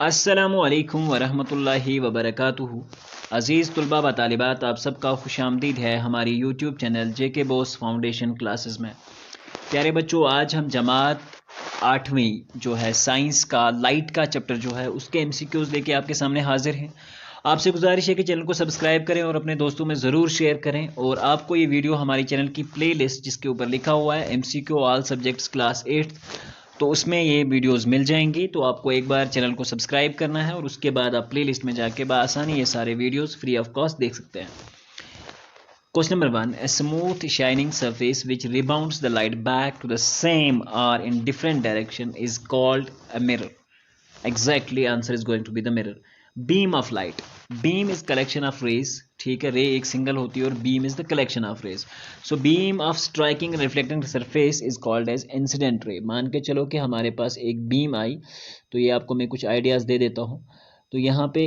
अस्सलामुअलैकुम वरहमतुल्लाहि वबरकातुहू। अज़ीज़ तुलबा व तालिबात, आप सबका खुशामदीद है हमारी यूट्यूब चैनल जेके बॉस फाउंडेशन क्लासेस में। प्यारे बच्चों, आज हम जमात 8वीं जो है साइंस का लाइट का चैप्टर जो है उसके एमसीक्यूज़ लेके आपके सामने हाजिर हैं। आपसे गुजारिश है कि चैनल को सब्सक्राइब करें और अपने दोस्तों में ज़रूर शेयर करें। और आपको ये वीडियो हमारी चैनल की प्लेलिस्ट जिसके ऊपर लिखा हुआ है एमसीक्यू ऑल सब्जेक्ट्स क्लास 8, तो उसमें ये वीडियोस मिल जाएंगी। तो आपको एक बार चैनल को सब्सक्राइब करना है और उसके बाद आप प्लेलिस्ट में जाके बआसानी ये सारे वीडियोस फ्री ऑफ कॉस्ट देख सकते हैं। Question number 1, a smooth shining surface which rebounds the light back to the same or in different direction is called a mirror. Exactly, answer is going to be the mirror. Beam of light, beam is collection of rays, ठीक है, रे एक single होती है और beam is the collection of rays. So beam of striking reflecting surface is called as incident ray. मान के चलो कि हमारे पास एक बीम आई, तो ये आपको मैं कुछ आइडियाज़ दे देता हूँ। तो यहाँ पे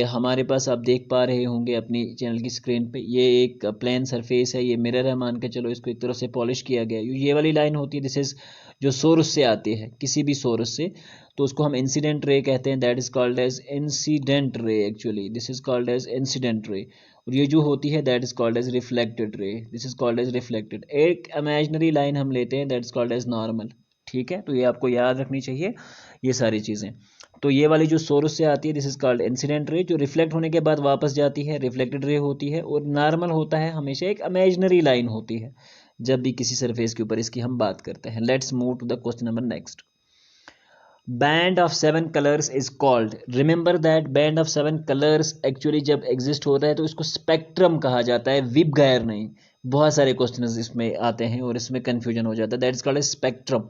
हमारे पास आप देख पा रहे होंगे अपनी चैनल की स्क्रीन पे, ये एक प्लेन सरफेस है, ये मिरर है। मान के चलो इसको एक तरह से पॉलिश किया गया। ये वाली लाइन होती है, दिस इज जो सोर्स से आती है, किसी भी सोर्स से, तो उसको हम इंसिडेंट रे कहते हैं। That is called as incident ray. Actually this is called as incident ray. और ये जो होती है that is called as reflected ray. This is called as reflected. एक इमेजिनरी लाइन हम लेते हैं, that is called as normal. ठीक है, तो ये आपको याद रखनी चाहिए ये सारी चीज़ें। तो ये वाली जो सोर्स से आती है this is called incident ray, जो रिफ्लेक्ट होने के बाद वापस जाती है, रिफ्लेक्टेड रे होती है। और नॉर्मल होता है हमेशा एक इमेजिनरी लाइन होती है जब भी किसी सरफेस के ऊपर इसकी हम बात करते हैं। Let's move to the question number next. Band of 7 colours is called, remember that band of 7 colours actually जब एग्जिस्ट होता है तो इसको स्पेक्ट्रम कहा जाता है, विब गायर नहीं। बहुत सारे क्वेश्चंस इसमें आते हैं और इसमें कंफ्यूजन हो जाता है। That is called as spectrum.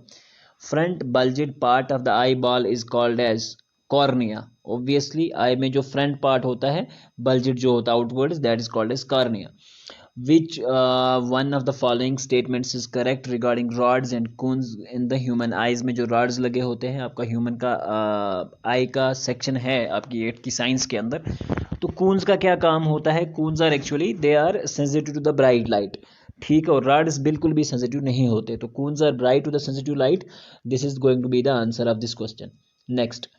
Front bulged part of the eyeball is called as cornea. Obviously eye में जो फ्रंट पार्ट होता है बल्जेड जो होता है outwards, that is called as cornea. Which one of the following statements is correct regarding rods and cones in the human eyes? में जो rods लगे होते हैं आपका human का आई का सेक्शन है आपकी 8 की साइंस के अंदर, तो cones का क्या काम होता है? cones are actually they are sensitive to the bright light, ठीक है, और rods बिल्कुल भी sensitive नहीं होते। तो cones are bright to the sensitive light. This is going to be the answer of this question. Next,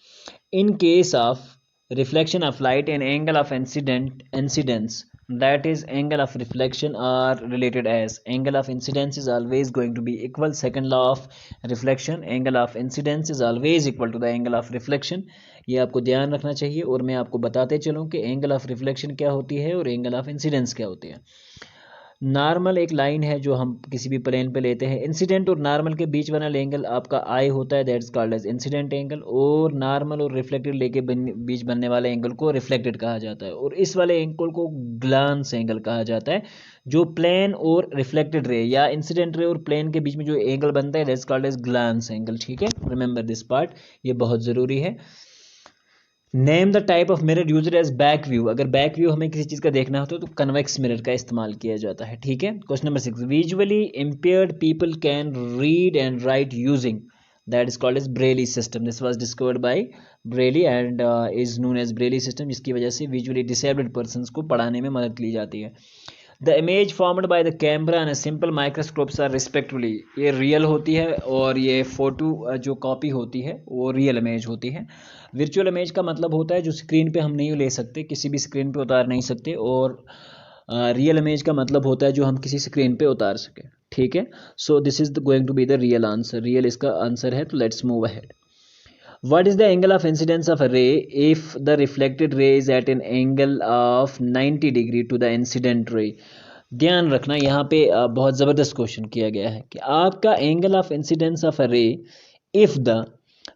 in case of reflection of light and angle of incidence, that is angle of reflection are related as angle of incidence is always going to be equal second law of reflection, angle of incidence is always equal to the angle of reflection. ये आपको ध्यान रखना चाहिए। और मैं आपको बताते चलूँ कि एंगल ऑफ रिफ्लेक्शन क्या होती है और एंगल ऑफ इंसिडेंस क्या होती है। नॉर्मल एक लाइन है जो हम किसी भी प्लेन पे लेते हैं, इंसिडेंट और नॉर्मल के बीच वाला एंगल आपका आई होता है, that's called as incident angle. और नॉर्मल और रिफ्लेक्टेड लेके बीच बनने वाले एंगल को रिफ्लेक्टेड कहा जाता है। और इस वाले एंगल को ग्लांस एंगल कहा जाता है, जो प्लेन और रिफ्लेक्टेड रे या इंसिडेंट रे और प्लेन के बीच में जो एंगल बनता है that's called as glance angle. ठीक है, रिमेंबर दिस पार्ट, ये बहुत ज़रूरी है। Name the type of mirror used as back view. अगर बैक व्यू हमें किसी चीज़ का देखना होता है तो कन्वेक्स मिरर का इस्तेमाल किया जाता है। ठीक है, question number 6, visually impaired people can read and write using, that is called as Braille system. This was discovered by Braille and is known as Braille system, जिसकी वजह से विजुअली डिसेबल्ड पर्सन को पढ़ाने में मदद ली जाती है। The image formed by the camera and simple microscopes are respectively, ये रियल होती है और ये फोटो जो कॉपी होती है वो रियल इमेज होती है। वर्चुअल इमेज का मतलब होता है जो स्क्रीन पे हम नहीं ले सकते, किसी भी स्क्रीन पे उतार नहीं सकते। और रियल इमेज का मतलब होता है जो हम किसी स्क्रीन पे उतार सके। ठीक है, so this is going to be the real answer, real इसका आंसर है। तो let's move ahead. What is the angle of incidence of a ray if the reflected ray is at an angle of 90 degree to the incident ray? ध्यान रखना यहाँ पे बहुत ज़बरदस्त question किया गया है कि आपका angle of incidence of a ray if the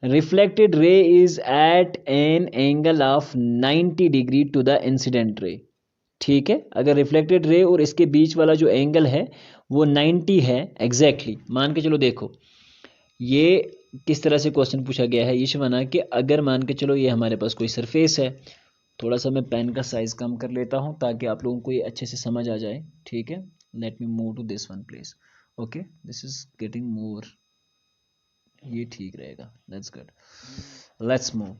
reflected ray is at an angle of 90 degree to the incident ray. ठीक है, अगर रिफ्लेक्टेड रे और इसके बीच वाला जो एंगल है वो 90 है एग्जैक्टली। मान के चलो देखो ये किस तरह से क्वेश्चन पूछा गया है, ये शबाना कि अगर मान के चलो ये हमारे पास कोई सरफेस है, थोड़ा सा मैं पेन का साइज कम कर लेता हूँ ताकि आप लोगों को ये अच्छे से समझ आ जाए। ठीक है, let me move to this one please. Okay, this is getting more, ये ठीक रहेगा, that's good. Let's move.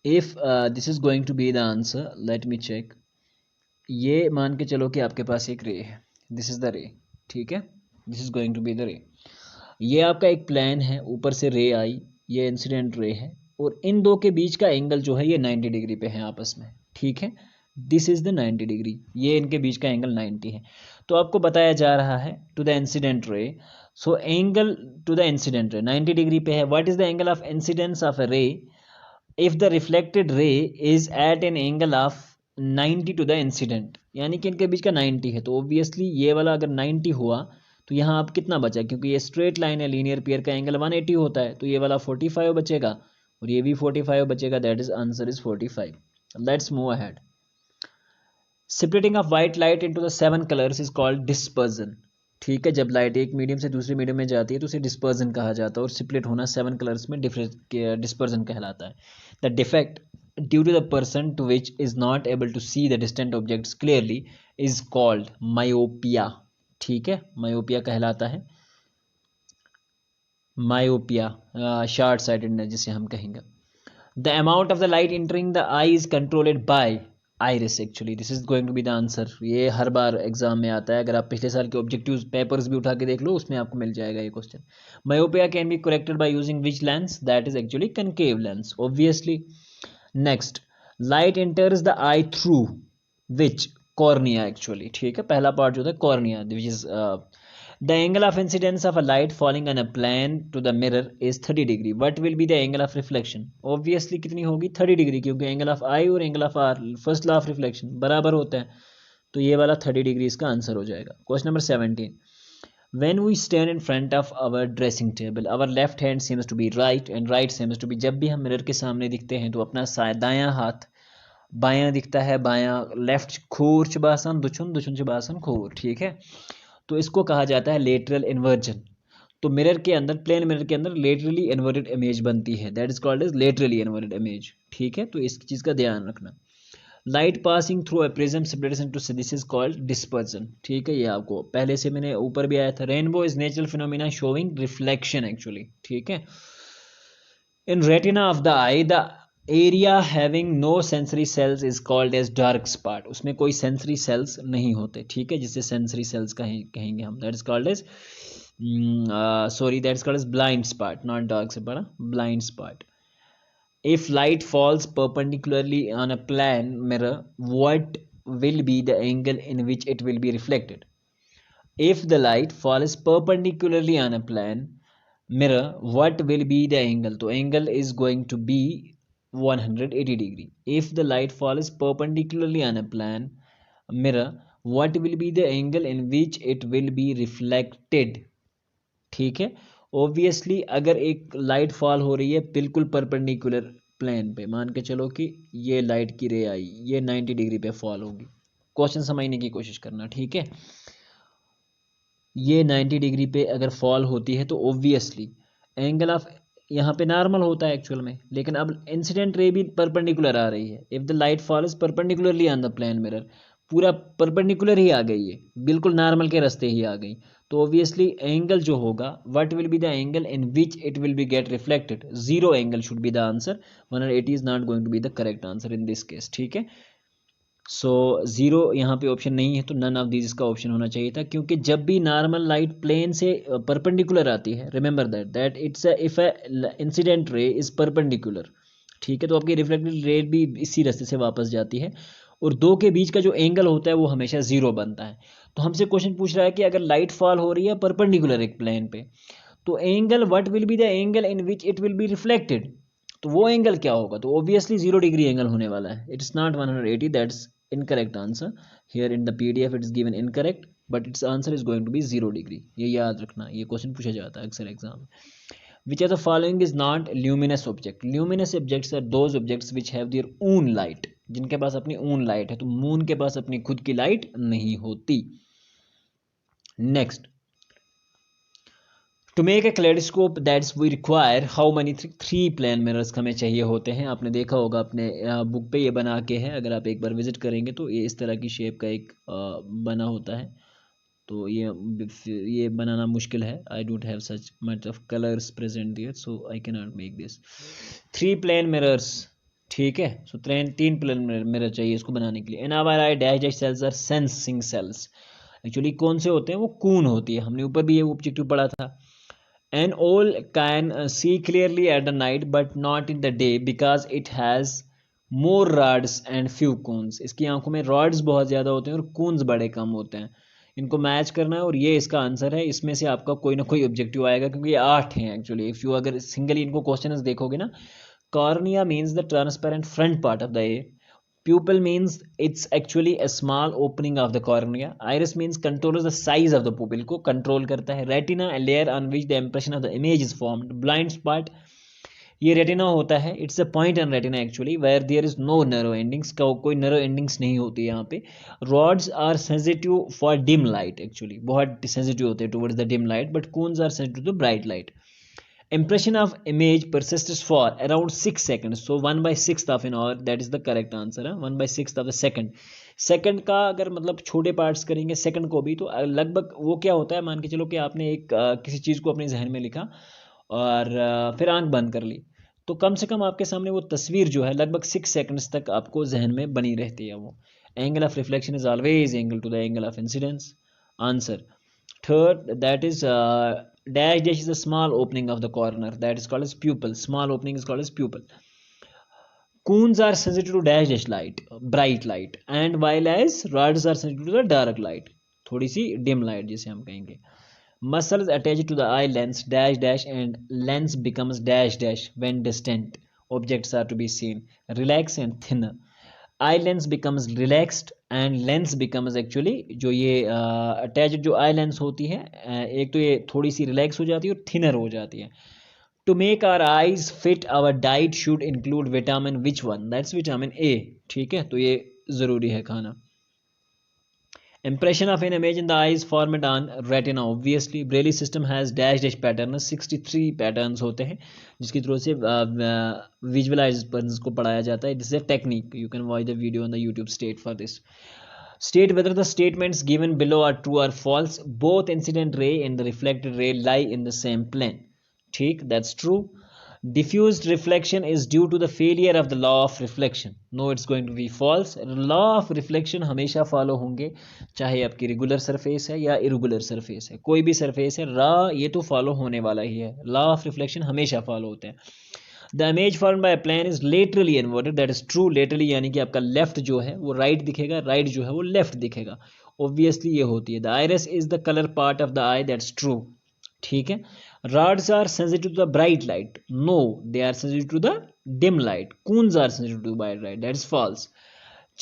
If this is going to be the answer, let me check. ये मान के चलो कि आपके पास एक रे है, दिस इज द रे। ठीक है, this is going to be the ray. ये आपका एक प्लेन है, ऊपर से रे आई, ये इंसिडेंट रे है, और इन दो के बीच का एंगल जो है ये 90 डिग्री पे है आपस में, ठीक है। दिस इज द 90 डिग्री, ये इनके बीच का एंगल 90 है। तो आपको बताया जा रहा है to the incident ray, so angle to the incident ray 90 degree पे है। What is the angle of incidence of a ray if the reflected ray is at an angle of 90 to the incident, यानी कि इनके बीच का 90 है, तो obviously ये वाला अगर 90 हुआ तो यहाँ आप कितना बचा, क्योंकि ये स्ट्रेट लाइन है, लीनियर पेयर का एंगल 180 होता है, तो ये वाला 45 बचेगा और ये भी 45 बचेगा, that is answer is 45। Let's move ahead. Splitting of white light into the 7 colours is called dispersion, ठीक है। जब लाइट एक मीडियम से दूसरे मीडियम में जाती है तो उसे डिस्पर्जन कहा जाता है, और स्प्लिट होना 7 कलर्स में डिस्पर्जन कहलाता है। The defect due to the person to which is not able to see the distant objects clearly is called myopia, ठीक है, मायोपिया कहलाता है, मायोपिया शॉर्ट साइटेडनेस जिसे हम कहेंगे। The amount of the light entering the eye is controlled by iris, actually this is going to be the answer. ये हर बार exam में आता है, अगर आप पिछले साल के ऑब्जेक्टिव पेपर्स भी उठा के देख लो उसमें आपको मिल जाएगा ये question. Myopia can be corrected by using which lens, that is actually concave lens, obviously. Next, light enters the I through which, cornea actually, ठीक है, पहला पार्ट जो था cornea, which is the angle of incidence of a light falling on a plane to the mirror is 30 degree. What will be the angle of reflection? Obviously कितनी होगी 30 degree, क्योंकि angle of i और angle of r first law of reflection बराबर होता है, तो ये वाला 30 डिग्री इसका आंसर हो जाएगा। Question number 17, when we stand in front of our dressing table our left hand seems to be right and right seems to be, जब भी हम मिरर के सामने दिखते हैं तो अपना दायां हाथ बायां दिखता है, बायां लेफ्ट खोर चबासन दुचुन, दुचुन चबासन खोर, ठीक है, तो इसको कहा जाता है लेटरल इन्वर्जन। तो मिरर के अंदर, प्लेन मिरर के अंदर लेटरली इन्वर्टेड इमेज बनती है, that is called as laterally inverted image, ठीक है, तो इस चीज का ध्यान रखना। Light passing through a prism separation to, this is called dispersion, ठीक है, ये आपको पहले से मैंने ऊपर भी आया था। Rainbow is natural phenomena showing reflection actually, ठीक है। In retina of the eye the area having no sensory cells is called as dark spot, उसमें कोई सेंसरी सेल्स नहीं होते, ठीक है, जिसे सेंसरी सेल्स कहेंगे हम, that is called as that is called as blind spot, not dark से बड़ा, blind spot. If light falls perpendicularly on a plane mirror what will be the angle in which it will be reflected? If the light falls perpendicularly on a plane mirror, what will be the angle? तो angle is going to be 180 degree. If the light falls perpendicularly on a plane mirror, what will be the angle in which it will be reflected? ठीक है, obviously अगर एक light fall हो रही है बिल्कुल perpendicular plane पे, मान के चलो कि ये लाइट की रे आई, ये 90 डिग्री पे फॉल होगी, क्वेश्चन समझने की कोशिश करना, ठीक है। ये 90 डिग्री पे अगर फॉल होती है तो ऑब्वियसली एंगल ऑफ, यहाँ पे नॉर्मल होता है एक्चुअल में, लेकिन अब इंसिडेंट रे भी परपेंडिकुलर आ रही है। If the light falls perpendicularly on the plane mirror, पूरा परपेंडिकुलर ही आ गई है, बिल्कुल नॉर्मल के रास्ते ही आ गई, तो ऑब्वियसली एंगल जो होगा, what will be the angle in which it will be get reflected, zero angle should be the answer, 180 is not going to be the correct answer in this case, ठीक है। So zero यहाँ पे option नहीं है, तो none of these इसका option होना चाहिए था, क्योंकि जब भी नॉर्मल लाइट प्लेन से परपेंडिकुलर आती है, remember that it's if incident ray is perpendicular, ठीक है, तो आपकी रिफ्लेक्टेड रे भी इसी रास्ते से वापस जाती है, और दो के बीच का जो एंगल होता है वो हमेशा जीरो बनता है। तो हमसे क्वेश्चन पूछ रहा है कि अगर लाइट फॉल हो रही है परपेंडिकुलर एक प्लेन पे, तो angle what will be the angle in which it will be reflected, तो वो एंगल क्या होगा, तो ऑब्वियसली 0 डिग्री एंगल होने वाला है, it's not 180, that's incorrect answer here in the PDF it is given incorrect but its answer is going to be 0 degree, ये याद रखना, ये क्वेश्चन पूछा जाता है अक्सर एग्जाम में। which of the following is not luminous object? luminous objects are those objects which have their own light, जिनके पास अपनी own light है, तो मून के पास अपनी खुद की लाइट नहीं होती। Next, to make a kaleidoscope that's we require how many 3 plane mirrors हमें चाहिए होते हैं। आपने देखा होगा अपने बुक पे ये बना के है, अगर आप एक बार विजिट करेंगे तो ये इस तरह की शेप का एक बना होता है, तो ये बनाना मुश्किल है, I don't have such much of colours present there so I can not make this 3 plane mirrors, ठीक है। सो 3 प्लेन मिरर चाहिए इसको बनाने के लिए। In our eye dash cells are sensing cells, actually कौन से होते हैं, वो कून होती है, हमने ऊपर भी ये ऑब्जेक्टिव पढ़ा था। An owl can see clearly at the night but not in the day because it has more rods and few cones. इसकी आंखों में rods बहुत ज़्यादा होते हैं और cones बड़े कम होते हैं. इनको मैच करना है और ये इसका आंसर है. इसमें से आपका कोई ना कोई ऑब्जेक्टिव आएगा क्योंकि ये 8 हैं एक्चुअली. इफ़ यू अगर सिंगली इनको क्वेश्चन देखोगे ना, cornea means the transparent front part of the A. Pupil means it's actually a small opening of the cornea. Iris means controls the size of the pupil को control करता है. Retina a layer on which the impression of the image is formed. Blind spot ये retina होता है. It's a point on retina actually where there is no narrow endings. कोई narrow endings नहीं होती यहाँ पे. Rods are sensitive for dim light. Actually बहुत sensitive होते हैं towards the dim light, but cones are sensitive to bright light. Impression of image persists for around 6 seconds. So 1/6 of an hour, that is the correct answer. 1/6 of the second. Second का अगर मतलब छोटे parts करेंगे second को भी, तो लगभग वो क्या होता है, मान के चलो कि आपने एक किसी चीज़ को अपने जहन में लिखा और फिर आंख बंद कर ली, तो कम से कम आपके सामने वो तस्वीर जो है लगभग 6 सेकंड्स तक आपको जहन में बनी रहती है. वो angle of reflection is always angle to the angle of incidence. Answer third, that is dash dash is a small opening of the corner, that is called as pupil. Small opening is called as pupil. Cones are sensitive to dash dash light, bright light, and while as rods are sensitive to the dark light, थोड़ी सी dim light जिसे हम कहेंगे. Muscles attached to the eye lens dash dash and lens becomes dash dash when distant objects are to be seen. Relax and thinner. Eye lens becomes relaxed and lens becomes actually जो ये attached जो eye lens होती है, एक तो ये थोड़ी सी relax हो जाती है और थिनर हो जाती है. To make our eyes fit our diet should include vitamin which one, that's vitamin A. ठीक है, तो ये ज़रूरी है खाना. Impression of an image in the eyes formed on retina. Obviously, Braille system has dash dash pattern. 63 patterns होते हैं जिसकी थ्रू से visualize को पढ़ाया जाता है. This is a technique. You can watch the video on the YouTube state for this. State whether the statements given below are true or false. Both incident ray and the reflected ray lie in the same plane. ठीक, that's true. Diffused reflection is due to the failure of the law of reflection. No, it's going to be false. Law of reflection हमेशा follow होंगे, चाहे आपकी regular surface है या irregular surface है. कोई भी सरफेस है, ये तो फॉलो होने वाला ही है. लॉ ऑफ रिफ्लेक्शन हमेशा फॉलो होते हैं. The image formed by plane is laterally inverted. That is true. Laterally यानी कि आपका लेफ्ट जो है वो राइट दिखेगा, राइट जो है वो लेफ्ट दिखेगा. ऑब्वियसली ये होती है. The iris is the colour part of the I. That's true. ठीक है. Rods are sensitive to the bright light. No, they are sensitive to the dim light. Cones are sensitive to bright light. That is false.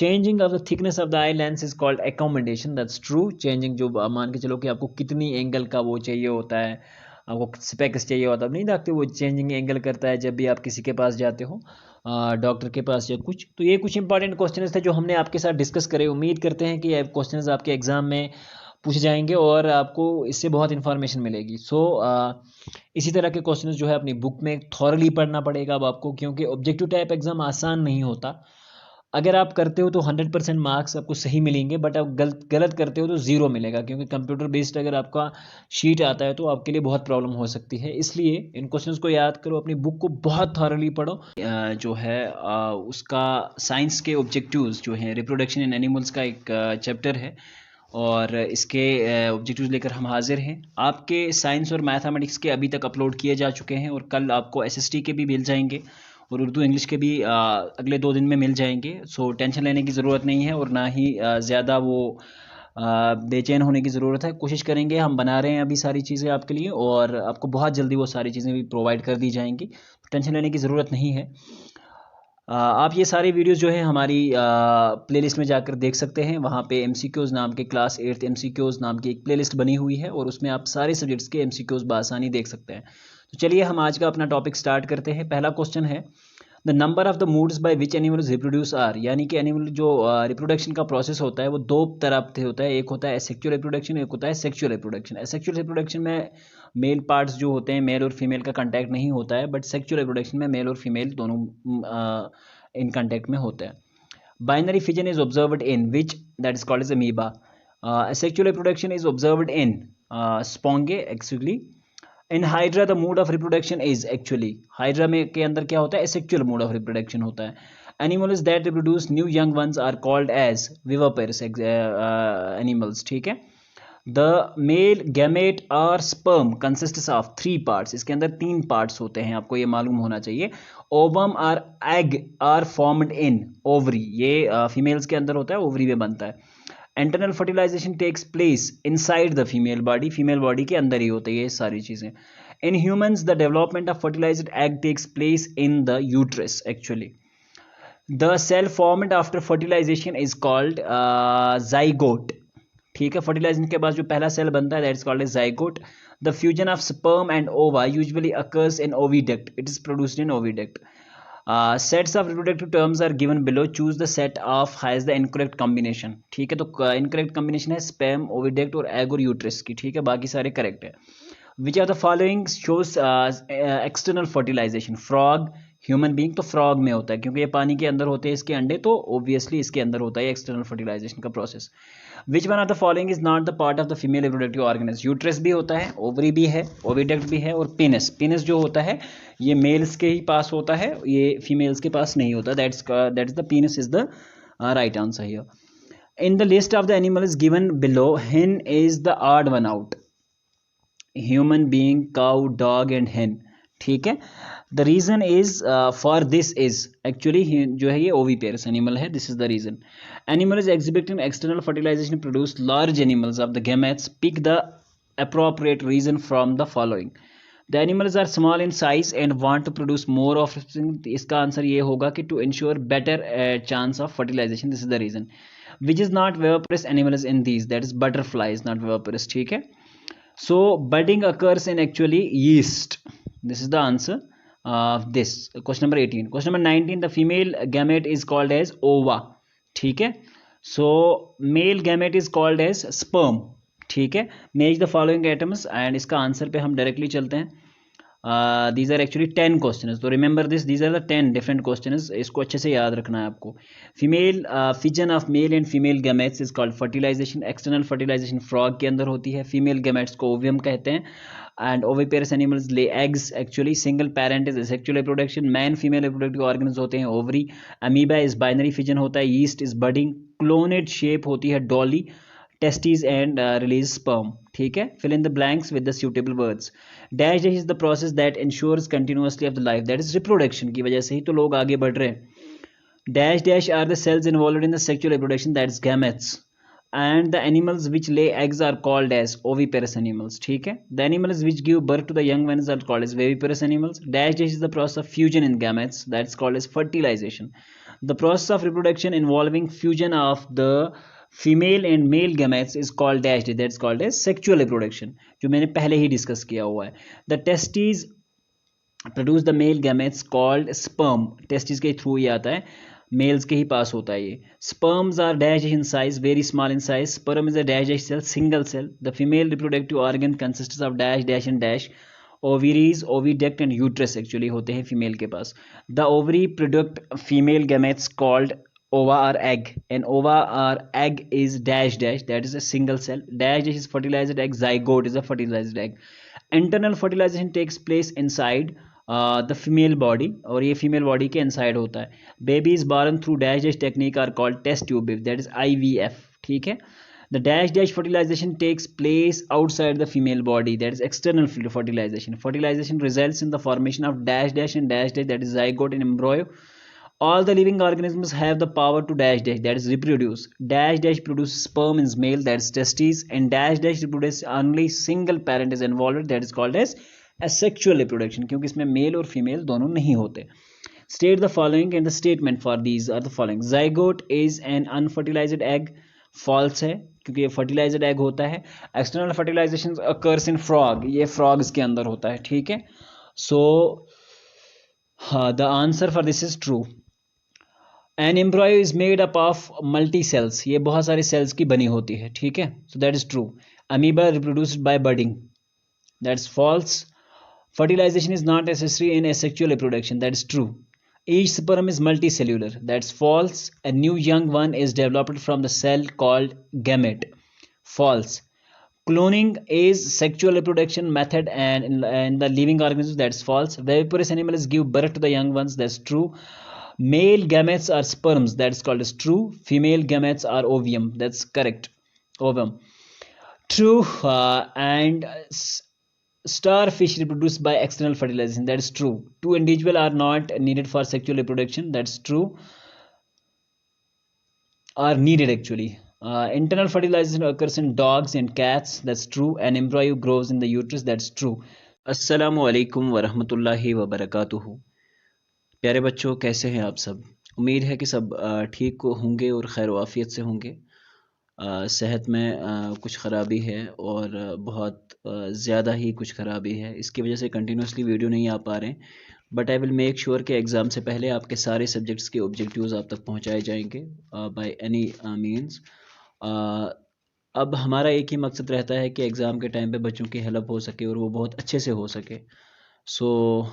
Changing of the thickness of the eye lens is called accommodation. That's true. Changing जो मान के चलो कि आपको कितनी angle का वो चाहिए होता है, आपको स्पेक्स चाहिए होता है, नहीं देखते, वो चेंजिंग एंगल करता है जब भी आप किसी के पास जाते हो, डॉक्टर के पास या कुछ. तो ये कुछ इंपॉर्टेंट क्वेश्चन थे जो हमने आपके साथ डिस्कस करे. उम्मीद करते हैं कि ये क्वेश्चन आपके एग्जाम में पूछे जाएंगे और आपको इससे बहुत इन्फॉर्मेशन मिलेगी. इसी तरह के क्वेश्चंस जो है अपनी बुक में थॉरली पढ़ना पड़ेगा अब आपको, क्योंकि ऑब्जेक्टिव टाइप एग्जाम आसान नहीं होता. अगर आप करते हो तो 100% मार्क्स आपको सही मिलेंगे, बट आप गलत करते हो तो 0 मिलेगा, क्योंकि कंप्यूटर बेस्ड अगर आपका शीट आता है तो आपके लिए बहुत प्रॉब्लम हो सकती है. इसलिए इन क्वेश्चंस को याद करो, अपनी बुक को बहुत थॉरली पढ़ो. जो है उसका साइंस के ऑब्जेक्टिव्स जो हैं, रिप्रोडक्शन इन एनिमल्स का एक चैप्टर है और इसके ऑब्जेक्टिव्स लेकर हम हाजिर हैं. आपके साइंस और मैथमेटिक्स के अभी तक अपलोड किए जा चुके हैं और कल आपको एसएसटी के भी मिल जाएंगे और उर्दू इंग्लिश के भी अगले 2 दिन में मिल जाएंगे. सो टेंशन लेने की ज़रूरत नहीं है और ना ही ज़्यादा वो बेचैन होने की ज़रूरत है. कोशिश करेंगे, हम बना रहे हैं अभी सारी चीज़ें आपके लिए और आपको बहुत जल्दी वो सारी चीज़ें भी प्रोवाइड कर दी जाएंगी. टेंशन लेने की ज़रूरत नहीं है. आप ये सारी वीडियोस जो है हमारी प्लेलिस्ट में जाकर देख सकते हैं. वहाँ पे MCQs नाम के क्लास 8th MCQs नाम की एक प्लेलिस्ट बनी हुई है और उसमें आप सारे सब्जेक्ट्स के MCQs बआसानी देख सकते हैं. तो चलिए हम आज का अपना टॉपिक स्टार्ट करते हैं. पहला क्वेश्चन है, the number of the modes by which animals reproduce are. यानी कि एनिमल जो रिप्रोडक्शन का प्रोसेस होता है वो 2 तरह से होता है. एक होता है एसेक्सुअल रिप्रोडक्शन, एक होता है सेक्सुअल रिप्रोडक्शन. एसेक्सुअल रिप्रोडक्शन में मेल पार्ट्स जो होते हैं, मेल और फीमेल का कांटेक्ट नहीं होता है, बट सेक्सुअल रिप्रोडक्शन में मेल और फीमेल दोनों इन कांटेक्ट में होते हैं. Binary fission is observed in which, that is called as amoeba. Sexual reproduction is observed in sponge actually. In hydra the mode of reproduction is actually, hydra में के अंदर क्या होता है, एसेक्सुअल मोड ऑफ रिप्रोडक्शन होता है. Animals that reproduce new young ones are called as viviparous animals. ठीक है. द मेल गैमेट और स्पर्म कंसिस्ट्स ऑफ 3 पार्ट्स, इसके अंदर 3 पार्ट्स होते हैं, आपको ये मालूम होना चाहिए। ओवम और egg are formed in ovary, ये फीमेल्स के अंदर होता है, ओवरी में बनता है। Internal fertilisation takes place inside the female body के अंदर ही होती है ये सारी चीज़ें। In humans the development of fertilised egg takes place in the uterus actually. The cell formed after fertilisation is called zygote, ठीक है। फर्टिलाइजेशन के बाद जो पहला सेल बनता है that is called as zygote. The fusion of sperm and ova usually occurs in oviduct, it is produced in oviduct. Sets of reproductive terms are given below, choose the set of has the incorrect combination, ठीक है। तो incorrect combination है sperm, oviduct और egg और uterus की, ठीक है, बाकी सारे करेक्ट है। Which are the following shows external fertilisation, frog, human being, तो फ्रॉग में होता है क्योंकि ये पानी के अंदर होते हैं इसके अंडे, तो ऑब्वियसली इसके अंदर होता है एक्सटर्नल फर्टिलाइजेशन का process. Which one of the following is not the part of the female reproductive organism, uterus भी होता है, ओवरी भी है, ओविडक्ट भी है, और पेनिस, पेनिस जो होता है ये मेल्स के ही पास होता है, ये फीमेल्स के पास नहीं होता, that is the penis is the right answer here. In the list of the animals given below, hen is the odd one out, human being, cow, dog and hen, ठीक है। The reason is for this is actually जो है ये oviparous animal है, this is the reason. Animal is exhibiting external fertilisation produce large animals of the gametes, pick the appropriate reason from the following. The animals are small in size and want to produce more offspring, इसका answer ये होगा कि to ensure better chance of fertilization, this is the reason. Which is not viviparous animal is in these, that is butterfly is not viviparous, ठीक है। So budding occurs in actually yeast, this is the answer of this question number 18. Question number 19, the female gamete is called as ova, ठीक है। So male gamete is called as sperm, ठीक है। Match the following items, and इसका answer पे हम directly चलते हैं। These are actually 10 question, तो remember this, these are the 10 different question, इसको अच्छे से याद रखना है आपको। Female fission of male and female gametes is called fertilisation, external fertilisation frog के अंदर होती है, फीमेल गैमेट्स को ओवियम कहते हैं, and oviparous animals lay eggs actually, single parent is sexual reproduction, main female reproductive organs होते हैं ovary, amoeba is binary fission होता है, yeast is budding, cloned sheep होती है Dolly, testes and release sperm, ठीक है। Fill in the blanks with the suitable words. Dash dash is the process that ensures continuously of the life, that is reproduction की वजह से ही तो लोग आगे बढ़ रहे हैं। Dash dash are the cells involved in the sexual reproduction, that is gametes, and the animals which lay eggs are called as oviparous animals, ठीक है। The animals which give birth to the young ones are called as viviparous animals. Dash dash is the process of fusion in gametes, that is called as fertilisation. The process of reproduction involving fusion of the female and male gametes is called dash, that is called asexual reproduction, जो मैंने पहले ही discuss किया हुआ है। The testes produce the male gametes called sperm, testes के through ही आता है, मेल्स के ही पास होता है ये। Sperms are dash in size, very small in size, sperm is a dash dash cell, single cell. The female reproductive organ consists of dash dash and dash, ovaries, oviduct and uterus actually होते हैं female के पास। The ovary product female gametes called ova or egg, and ova or egg is dash dash, that is a single cell. Dash dash is fertilized egg, zygote is a fertilized egg. Internal fertilization takes place inside the female body, और ये female body के inside होता है। Baby is born through dash dash technique are called test tube, that is IVF, ठीक है। The dash dash fertilization takes place outside the female body, that is external fertilization. Fertilization results in the formation of dash dash and dash dash, that is zygote and embryo. All the living organisms have the power to dash dash, that is reproduce. Dash dash produces sperm in male, that is testes, and dash dash reproduces only single parent is involved, that is called as asexual reproduction, क्योंकि इसमें mail और female दोनों नहीं होते। State the following and the statement for these are the following. Zygote is an unfertilized egg, false है क्योंकि ये fertilized egg होता है। External fertilization occurs in frog, ये frogs के अंदर होता है, ठीक है। So the answer for this is true. An embryo is made up of multi cells, ये बहुत सारे सेल्स की बनी होती है, ठीक है। So that is true. Amoeba reproduced by budding, that's false. Fertilisation is not necessary in asexual reproduction, that is true. Each sperm is multi cellular, that's false. A new young one is developed from the cell called gamete, false. Cloning is sexual reproduction method and in the living organisms, that's false. Viviparous animals give birth to the young ones, that's true. Male gametes are sperms, that's called as true. Female gametes are ovum, that's correct, ovum. True. And starfish reproduce by external fertilization. That is true. Two individuals are not needed for sexual reproduction. That's true. Are needed actually. Internal fertilization occurs in dogs and cats. That's true. An embryo grows in the uterus. That's true. अस्सलामु अलैकुम वरहमतुल्लाहि वबरकातुहू। प्यारे बच्चों, कैसे हैं आप सब? उम्मीद है कि सब ठीक होंगे और खैर वाफियत से होंगे। सेहत में कुछ ख़राबी है और बहुत ज़्यादा ही कुछ ख़राबी है, इसकी वजह से कंटिन्यूसली वीडियो नहीं आ पा रहे हैं। But I will make sure कि एग्ज़ाम से पहले आपके सारे सब्जेक्ट्स के ऑब्जेक्टिव्स आप तक पहुंचाए जाएंगे बाय एनी मींस। अब हमारा एक ही मकसद रहता है कि एग्ज़ाम के टाइम पे बच्चों की हेल्प हो सके और वो बहुत अच्छे से हो सके। सो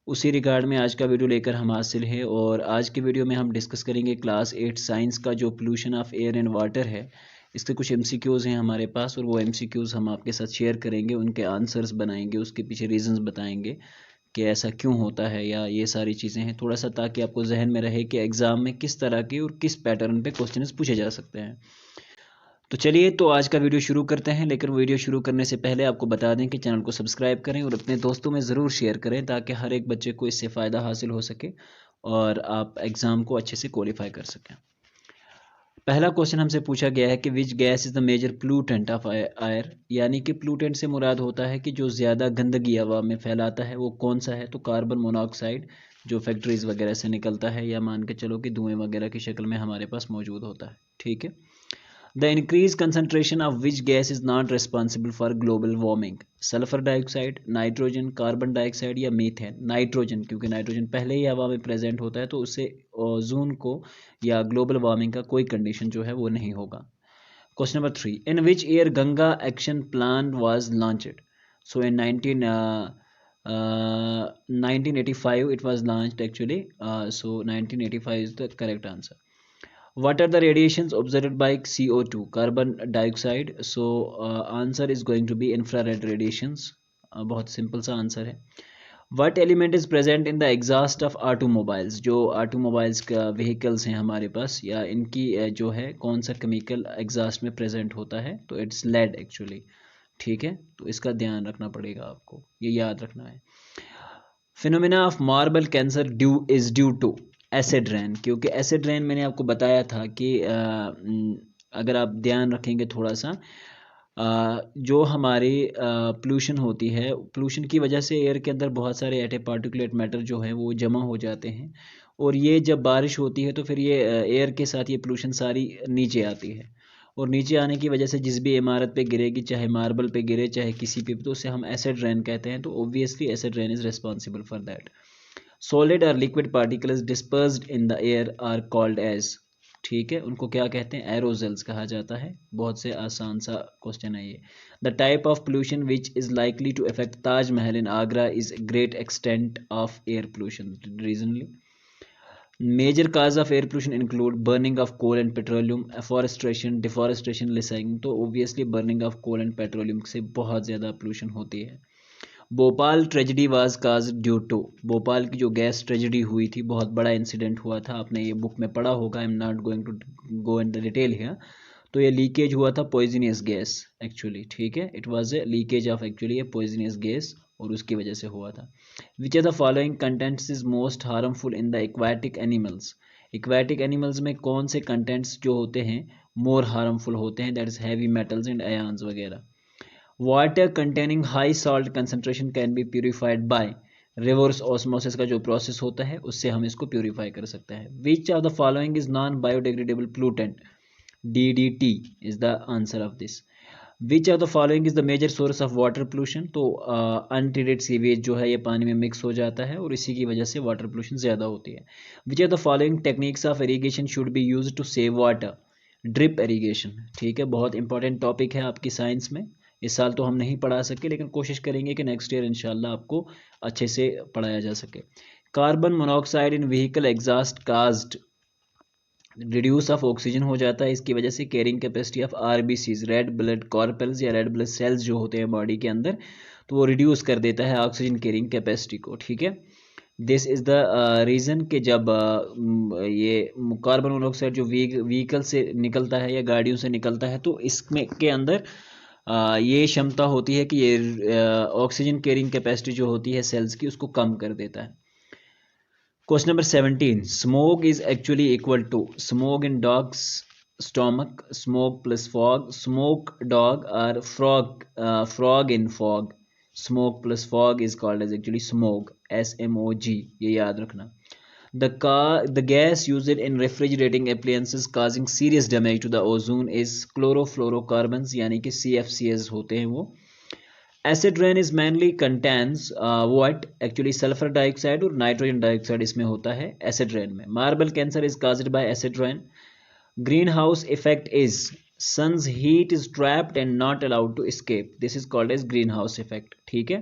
उसी रिगार्ड में आज का वीडियो लेकर हम हासिल है और आज की वीडियो में हम डिस्कस करेंगे क्लास 8 साइंस का जो pollution of air and water है। इसके कुछ एमसीक्यूज़ हैं हमारे पास और वो एमसीक्यूज़ हम आपके साथ शेयर करेंगे, उनके आंसर्स बनाएंगे, उसके पीछे रीजंस बताएंगे कि ऐसा क्यों होता है या ये सारी चीज़ें हैं थोड़ा सा, ताकि आपको जहन में रहे कि एग्ज़ाम में किस तरह के और किस पैटर्न पे क्वेश्चंस पूछे जा सकते हैं। तो चलिए, तो आज का वीडियो शुरू करते हैं। लेकिन वीडियो शुरू करने से पहले आपको बता दें कि चैनल को सब्सक्राइब करें और अपने दोस्तों में ज़रूर शेयर करें ताकि हर एक बच्चे को इससे फ़ायदा हासिल हो सके और आप एग्ज़ाम को अच्छे से क्वालिफाई कर सकें। पहला क्वेश्चन हमसे पूछा गया है कि which gas is the major pollutant of air, यानी कि प्लूटेंट से मुराद होता है कि जो ज़्यादा गंदगी हवा में फैलाता है वो कौन सा है। तो कार्बन मोनोऑक्साइड, जो फैक्ट्रीज़ वगैरह से निकलता है या मान के चलो कि धुएँ वगैरह की शक्ल में हमारे पास मौजूद होता है। ठीक है। The increased concentration of which gas is not responsible for global warming? Sulphur dioxide, nitrogen, carbon dioxide या मीथेन? नाइट्रोजन, क्योंकि नाइट्रोजन पहले ही हवा में प्रेजेंट होता है तो उससे ओजोन को या ग्लोबल वार्मिंग का कोई कंडीशन जो है वो नहीं होगा। Question number 3, in which year Ganga action plan was launched? So in 1985 it was launched actually. So 1985 is the correct answer. What are the radiations observed by CO2, carbon dioxide? So answer is going to be infrared radiations. बहुत simple सा answer है। What element is present in the exhaust of automobiles? जो automobiles का vehicles हैं हमारे पास या इनकी जो है कौन सा केमिकल एग्जॉस्ट में प्रेजेंट होता है? तो इट्स लेड एक्चुअली। ठीक है, तो इसका ध्यान रखना पड़ेगा, आपको ये याद रखना है। Phenomena of marble cancer due to acid rain, क्योंकि एसिड रेन मैंने आपको बताया था कि अगर आप ध्यान रखेंगे थोड़ा सा, जो हमारी पोल्यूशन होती है, पोल्यूशन की वजह से एयर के अंदर बहुत सारे एटे पार्टिकुलेट मैटर जो हैं वो जमा हो जाते हैं और ये जब बारिश होती है तो फिर ये एयर के साथ ये पोल्यूशन सारी नीचे आती है और नीचे आने की वजह से जिस भी इमारत पे गिरेगी, चाहे मार्बल पे गिरे चाहे किसी पे, तो उसे हम एसिड रेन कहते हैं। तो obviously acid rain is responsible for that. Solid और liquid particles dispersed in the air are called as, ठीक है, उनको क्या कहते हैं? एरोजल्स कहा जाता है। बहुत से आसान सा क्वेश्चन है ये। The type of pollution which is likely to affect Taj Mahal in Agra is great extent of air pollution regionally. Major cause of air pollution include burning of coal and petroleum, afforestation, deforestation, लिसाइंग। तो obviously burning of coal and petroleum से बहुत ज़्यादा pollution होती है। Bhopal tragedy was cause due to, Bhopal की जो gas tragedy हुई थी, बहुत बड़ा इंसिडेंट हुआ था, आपने ये बुक में पढ़ा होगा, I am not going to go in the detail here. तो ये लीकेज हुआ था पॉइजनियस गैस एक्चुअली। ठीक है, it was a leakage of actually a poisonous gas और उसकी वजह से हुआ था। Which are the following contents is most harmful in the aquatic animals? Aquatic animals में कौन से कंटेंट्स जो होते हैं मोर हार्मफुल होते हैं? That is heavy metals and ions वगैरह। Water containing high salt concentration can be purified by, reverse osmosis का जो प्रोसेस होता है उससे हम इसको प्यूरिफाई कर सकते हैं। Which of the following is non biodegradable pollutant? DDT is the answer of this. Which of the following is the major source of water pollution? तो अनट्रीटेड सीवेज जो है ये पानी में मिक्स हो जाता है और इसी की वजह से वाटर पोल्यूशन ज़्यादा होती है। Which of the following techniques of irrigation should be use to save water? Drip irrigation. ठीक है, बहुत इंपॉर्टेंट टॉपिक है आपकी साइंस में। इस साल तो हम नहीं पढ़ा सके लेकिन कोशिश करेंगे कि नेक्स्ट ईयर इंशाल्लाह आपको अच्छे से पढ़ाया जा सके। Carbon monoxide in vehicle exhaust caused, reduce of oxygen हो जाता है, इसकी वजह से carrying capacity of RBCs, red blood कॉर्पल्स या रेड ब्लड सेल्स जो होते हैं बॉडी के अंदर, तो वो रिड्यूस कर देता है ऑक्सीजन कैरिंग कैपेसिटी को। ठीक है, दिस इज़ द रीज़न कि जब ये कार्बन मोनोऑक्साइड जो व्हीकल से निकलता है या गाड़ियों से निकलता है तो इसमें के अंदर ये क्षमता होती है कि ये ऑक्सीजन कैरिंग कैपेसिटी जो होती है सेल्स की उसको कम कर देता है। Question number 17, smoke is actually equal to smoke in dogs stomach, smoke plus fog, smoke dog or frog in fog. Smoke plus fog is called as actually smog, SMOG, ये याद रखना। The gas used in refrigerating appliances causing serious damage to the ozone is chlorofluorocarbons, यानी कि CFCs होते हैं वो। Acid rain is mainly contains what actually sulfur dioxide और nitrogen dioxide इसमें होता है acid rain में। Marble cancer is caused by acid rain. Greenhouse effect is sun's heat is trapped and not allowed to escape. This is called as greenhouse effect. ठीक है।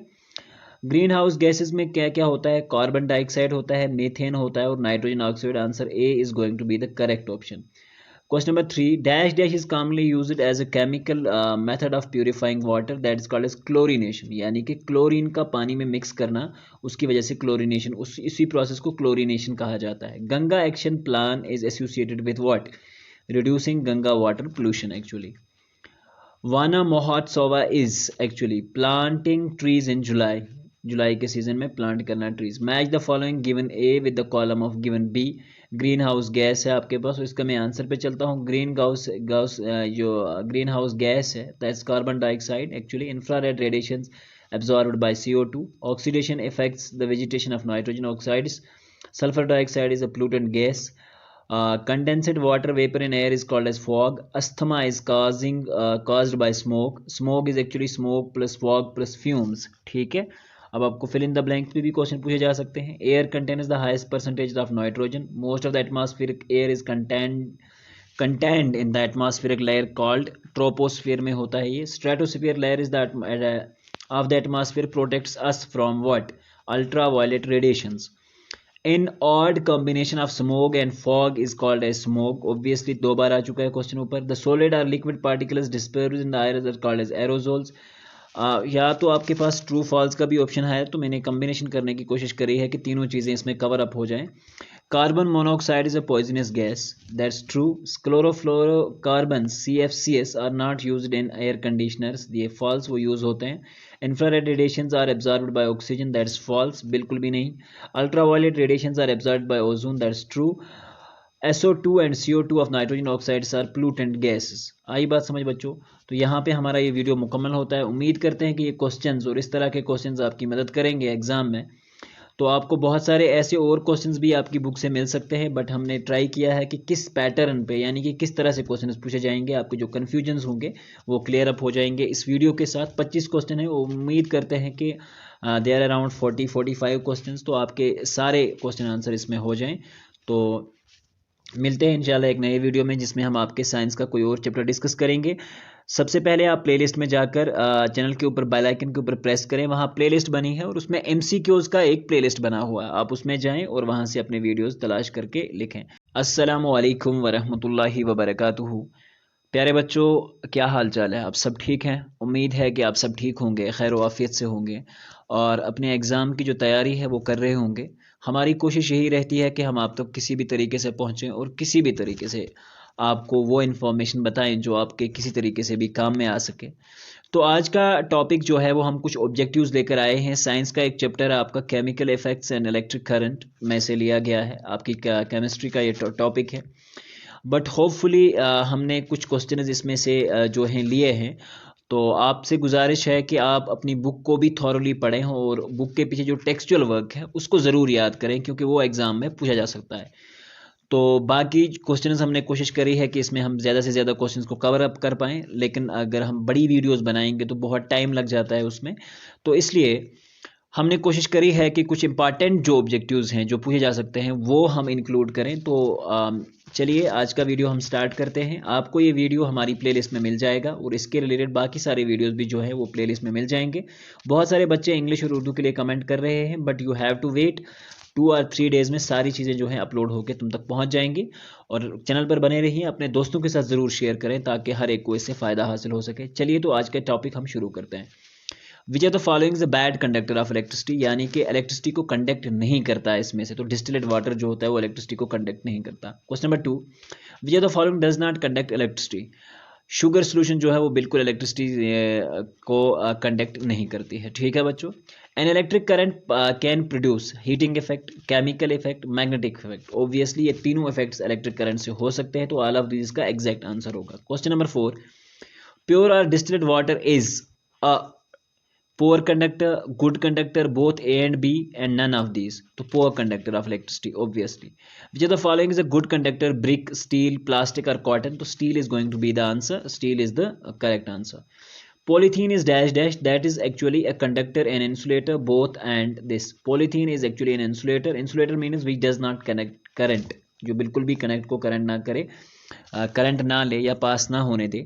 Green house gases में क्या क्या होता है? कार्बन डाइऑक्साइड होता है, मीथेन होता है और nitrogen oxide. Answer A is going to be the correct option. Question number 3, dash dash is commonly used as a chemical method of purifying water, that is called as chlorination, यानी कि chlorine का पानी में mix करना, उसकी वजह से chlorination, इसी प्रोसेस को क्लोरीनेशन कहा जाता है। Ganga action plan is associated with what? reducing Ganga water pollution actually. Vana Mahotsava is actually planting trees in July. जुलाई के सीजन में प्लांट करना trees. Match the following given A with the column of given B. Greenhouse gas है आपके पास, इसका मैं answer पे चलता हूँ। जो ग्रीन हाउस गैस है that's carbon dioxide actually. Infrared radiations absorbed by CO2. Oxidation affects the vegetation of nitrogen oxides. Sulfur dioxide is a pollutant gas. Condensed water vapor in air is called as fog. Asthma is caused by smoke. Smoke is actually smoke plus fog plus fumes. ठीक है। अब आपको fill in the blank पे भी question पूछे जा सकते हैं। Air contains the highest percentage of nitrogen. Most of the atmospheric air is contained in the atmospheric layer called troposphere में होता है ये। Stratosphere layer is the of the atmosphere protects us from what? Ultraviolet radiations. An odd combination of smoke and fog is called as smoke. Obviously दो बार आ चुका है question ऊपर। The solid or liquid particles dispersed in the air are called as aerosols. या तो आपके पास true false का भी option है, तो मैंने कम्बिनेशन करने की कोशिश करी है कि तीनों चीज़ें इसमें कवर अप हो जाएं। Carbon monoxide is a poisonous gas, that's true. Chlorofluorocarbon CFCs are not used in air conditioners, ये फॉल्स, वो यूज होते हैं। Infrared radiations are absorbed by oxygen, that's false, बिल्कुल भी नहीं। Ultraviolet radiations are absorbed by ozone, that's true. SO2 and CO2 of nitrogen oxides are pollutant gases. आई बात समझ बच्चों? तो यहाँ पे हमारा ये वीडियो मुकम्मल होता है। उम्मीद करते हैं कि ये क्वेश्चंस और इस तरह के क्वेश्चंस आपकी मदद करेंगे एग्जाम में। तो आपको बहुत सारे ऐसे और क्वेश्चंस भी आपकी बुक से मिल सकते हैं, बट हमने ट्राई किया है कि किस पैटर्न पे, यानी कि किस तरह से क्वेश्चंस पूछे जाएंगे, आपके जो कन्फ्यूजन्स होंगे वो क्लियर अप हो जाएंगे इस वीडियो के साथ। 25 क्वेश्चन है, उम्मीद करते हैं कि देयर अराउंड 40-45 क्वेश्चंस, तो आपके सारे क्वेश्चन आंसर इसमें हो जाएं। तो मिलते हैं इंशाल्लाह एक नए वीडियो में, जिसमें हम आपके साइंस का कोई और चैप्टर डिस्कस करेंगे। सबसे पहले आप प्लेलिस्ट में जाकर चैनल के ऊपर बेल आइकन के ऊपर प्रेस करें, वहाँ प्लेलिस्ट बनी है और उसमें MCQs का एक प्लेलिस्ट बना हुआ है, आप उसमें जाएं और वहाँ से अपने वीडियोस तलाश करके लिखें। अस्सलामु अलैकुम वरहमतुल्लाहि वबरकातुहू। प्यारे बच्चों, क्या हाल चाल है? आप सब ठीक हैं? उम्मीद है कि आप सब ठीक होंगे, खैर व आफियत से होंगे और अपने एग्ज़ाम की जो तैयारी है वो कर रहे होंगे। हमारी कोशिश यही रहती है कि हम आप तक किसी भी तरीके से पहुँचें और किसी भी तरीके से आपको वो इन्फॉर्मेशन बताएं जो आपके किसी तरीके से भी काम में आ सके। तो आज का टॉपिक जो है वो हम कुछ ऑब्जेक्टिव्स लेकर आए हैं। साइंस का एक चैप्टर है आपका chemical effects and electric current में से लिया गया है, आपकी केमिस्ट्री का ये टॉपिक है। बट होपफुली हमने कुछ क्वेश्चन इसमें से जो हैं लिए हैं। तो आपसे गुजारिश है कि आप अपनी बुक को भी थॉरली पढ़ें और बुक के पीछे जो टेक्सचुअल वर्क है उसको ज़रूर याद करें, क्योंकि वो एग्ज़ाम में पूछा जा सकता है। तो बाकी क्वेश्चंस हमने कोशिश करी है कि इसमें हम ज़्यादा से ज़्यादा क्वेश्चंस को कवर अप कर पाएँ, लेकिन अगर हम बड़ी वीडियोस बनाएंगे तो बहुत टाइम लग जाता है उसमें। तो इसलिए हमने कोशिश करी है कि कुछ इंपॉर्टेंट जो ऑब्जेक्टिव्स हैं जो पूछे जा सकते हैं वो हम इंक्लूड करें। तो चलिए आज का वीडियो हम स्टार्ट करते हैं। आपको ये वीडियो हमारी प्लेलिस्ट में मिल जाएगा और इसके रिलेटेड बाकी सारे वीडियोस भी जो है वो प्लेलिस्ट में मिल जाएंगे। बहुत सारे बच्चे इंग्लिश और उर्दू के लिए कमेंट कर रहे हैं, but you have to wait 2 और 3 डेज़ में सारी चीज़ें जो हैं अपलोड होकर तुम तक पहुंच जाएंगी। और चैनल पर बने रहिए, अपने दोस्तों के साथ ज़रूर शेयर करें ताकि हर एक को इससे फ़ायदा हासिल हो सके। चलिए तो आज का टॉपिक हम शुरू करते हैं। Which are the following the bad conductor of electricity, यानी कि इलेक्ट्रिसिटी को कंडक्ट नहीं करता है इसमें से। तो डिस्टिलेट वाटर जो होता है वो इलेक्ट्रिसिटी को कंडक्ट नहीं करता। Question number 2, which are the following does not conduct electricity, sugar solution जो है वो बिल्कुल इलेक्ट्रिसिटी को कंडक्ट नहीं करती है। ठीक है बच्चों। An electric current can produce heating effect, chemical effect, magnetic effect. Obviously ये तीनों इफेक्ट्स इलेक्ट्रिक करंट से हो सकते हैं, तो ऑल ऑफ दिस का एग्जैक्ट आंसर होगा। क्वेश्चन नंबर 4, प्योर और distilled water is a poor conductor, good conductor, both A and B, and none of these. तो poor conductor of electricity, obviously. Which of the following is a good conductor? Brick, steel, plastic, or cotton? तो steel is going to be the answer. Steel is the correct answer. Polythene is dash dash. That is actually a conductor and insulator, both and this. Polythene is actually an insulator. Insulator means which does not connect current. जो बिल्कुल भी connect को current ना करे, current ना ले या पास ना होने दे।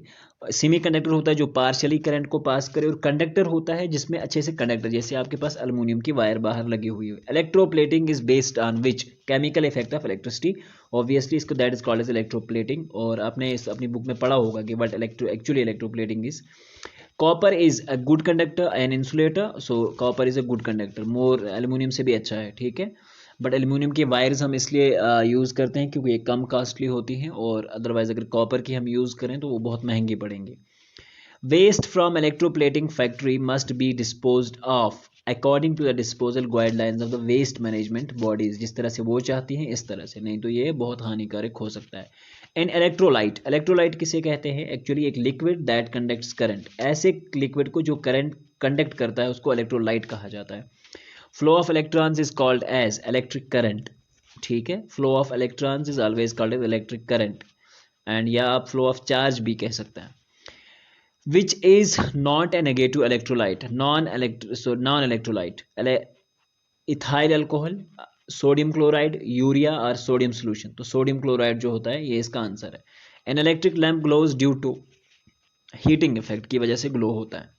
सेमी कंडक्टर होता है जो पार्शियली करंट को पास करे, और कंडक्टर होता है जिसमें अच्छे से कंडक्टर, जैसे आपके पास एल्युमिनियम की वायर बाहर लगी हुई है। Electroplating is based on which chemical effect of electricity? Obviously इसको that is called as electroplating, और आपने इस अपनी बुक में पढ़ा होगा कि but actually electroplating is copper is a good conductor and insulator, so copper is a good conductor, more aluminium से भी अच्छा है। ठीक है, बट एल्युमिनियम की वायर्स हम इसलिए यूज़ करते हैं क्योंकि ये कम कास्टली होती हैं, और अदरवाइज अगर कॉपर की हम यूज़ करें तो वो बहुत महंगी पड़ेंगी। Waste from electroplating factory must be disposed of according to the disposal guidelines of the waste management bodies. जिस तरह से वो चाहती हैं इस तरह से, नहीं तो ये बहुत हानिकारक हो सकता है। एंड इलेक्ट्रोलाइट, इलेक्ट्रोलाइट किसे कहते हैं? एक्चुअली एक लिक्विड दैट कंडक्ट्स करंट। ऐसे लिक्विड को जो करंट कंडक्ट करता है उसको इलेक्ट्रोलाइट कहा जाता है। Flow of electrons is called as electric current. ठीक है, flow of electrons is always called as electric current, and या आप फ्लो ऑफ चार्ज भी कह सकते हैं। Which is not a negative electrolyte? Non electrolyte, ethyl alcohol, sodium chloride, urea और sodium solution. तो सोडियम क्लोराइड जो होता है ये इसका आंसर है। An electric lamp glows due to heating effect की वजह से ग्लो होता है।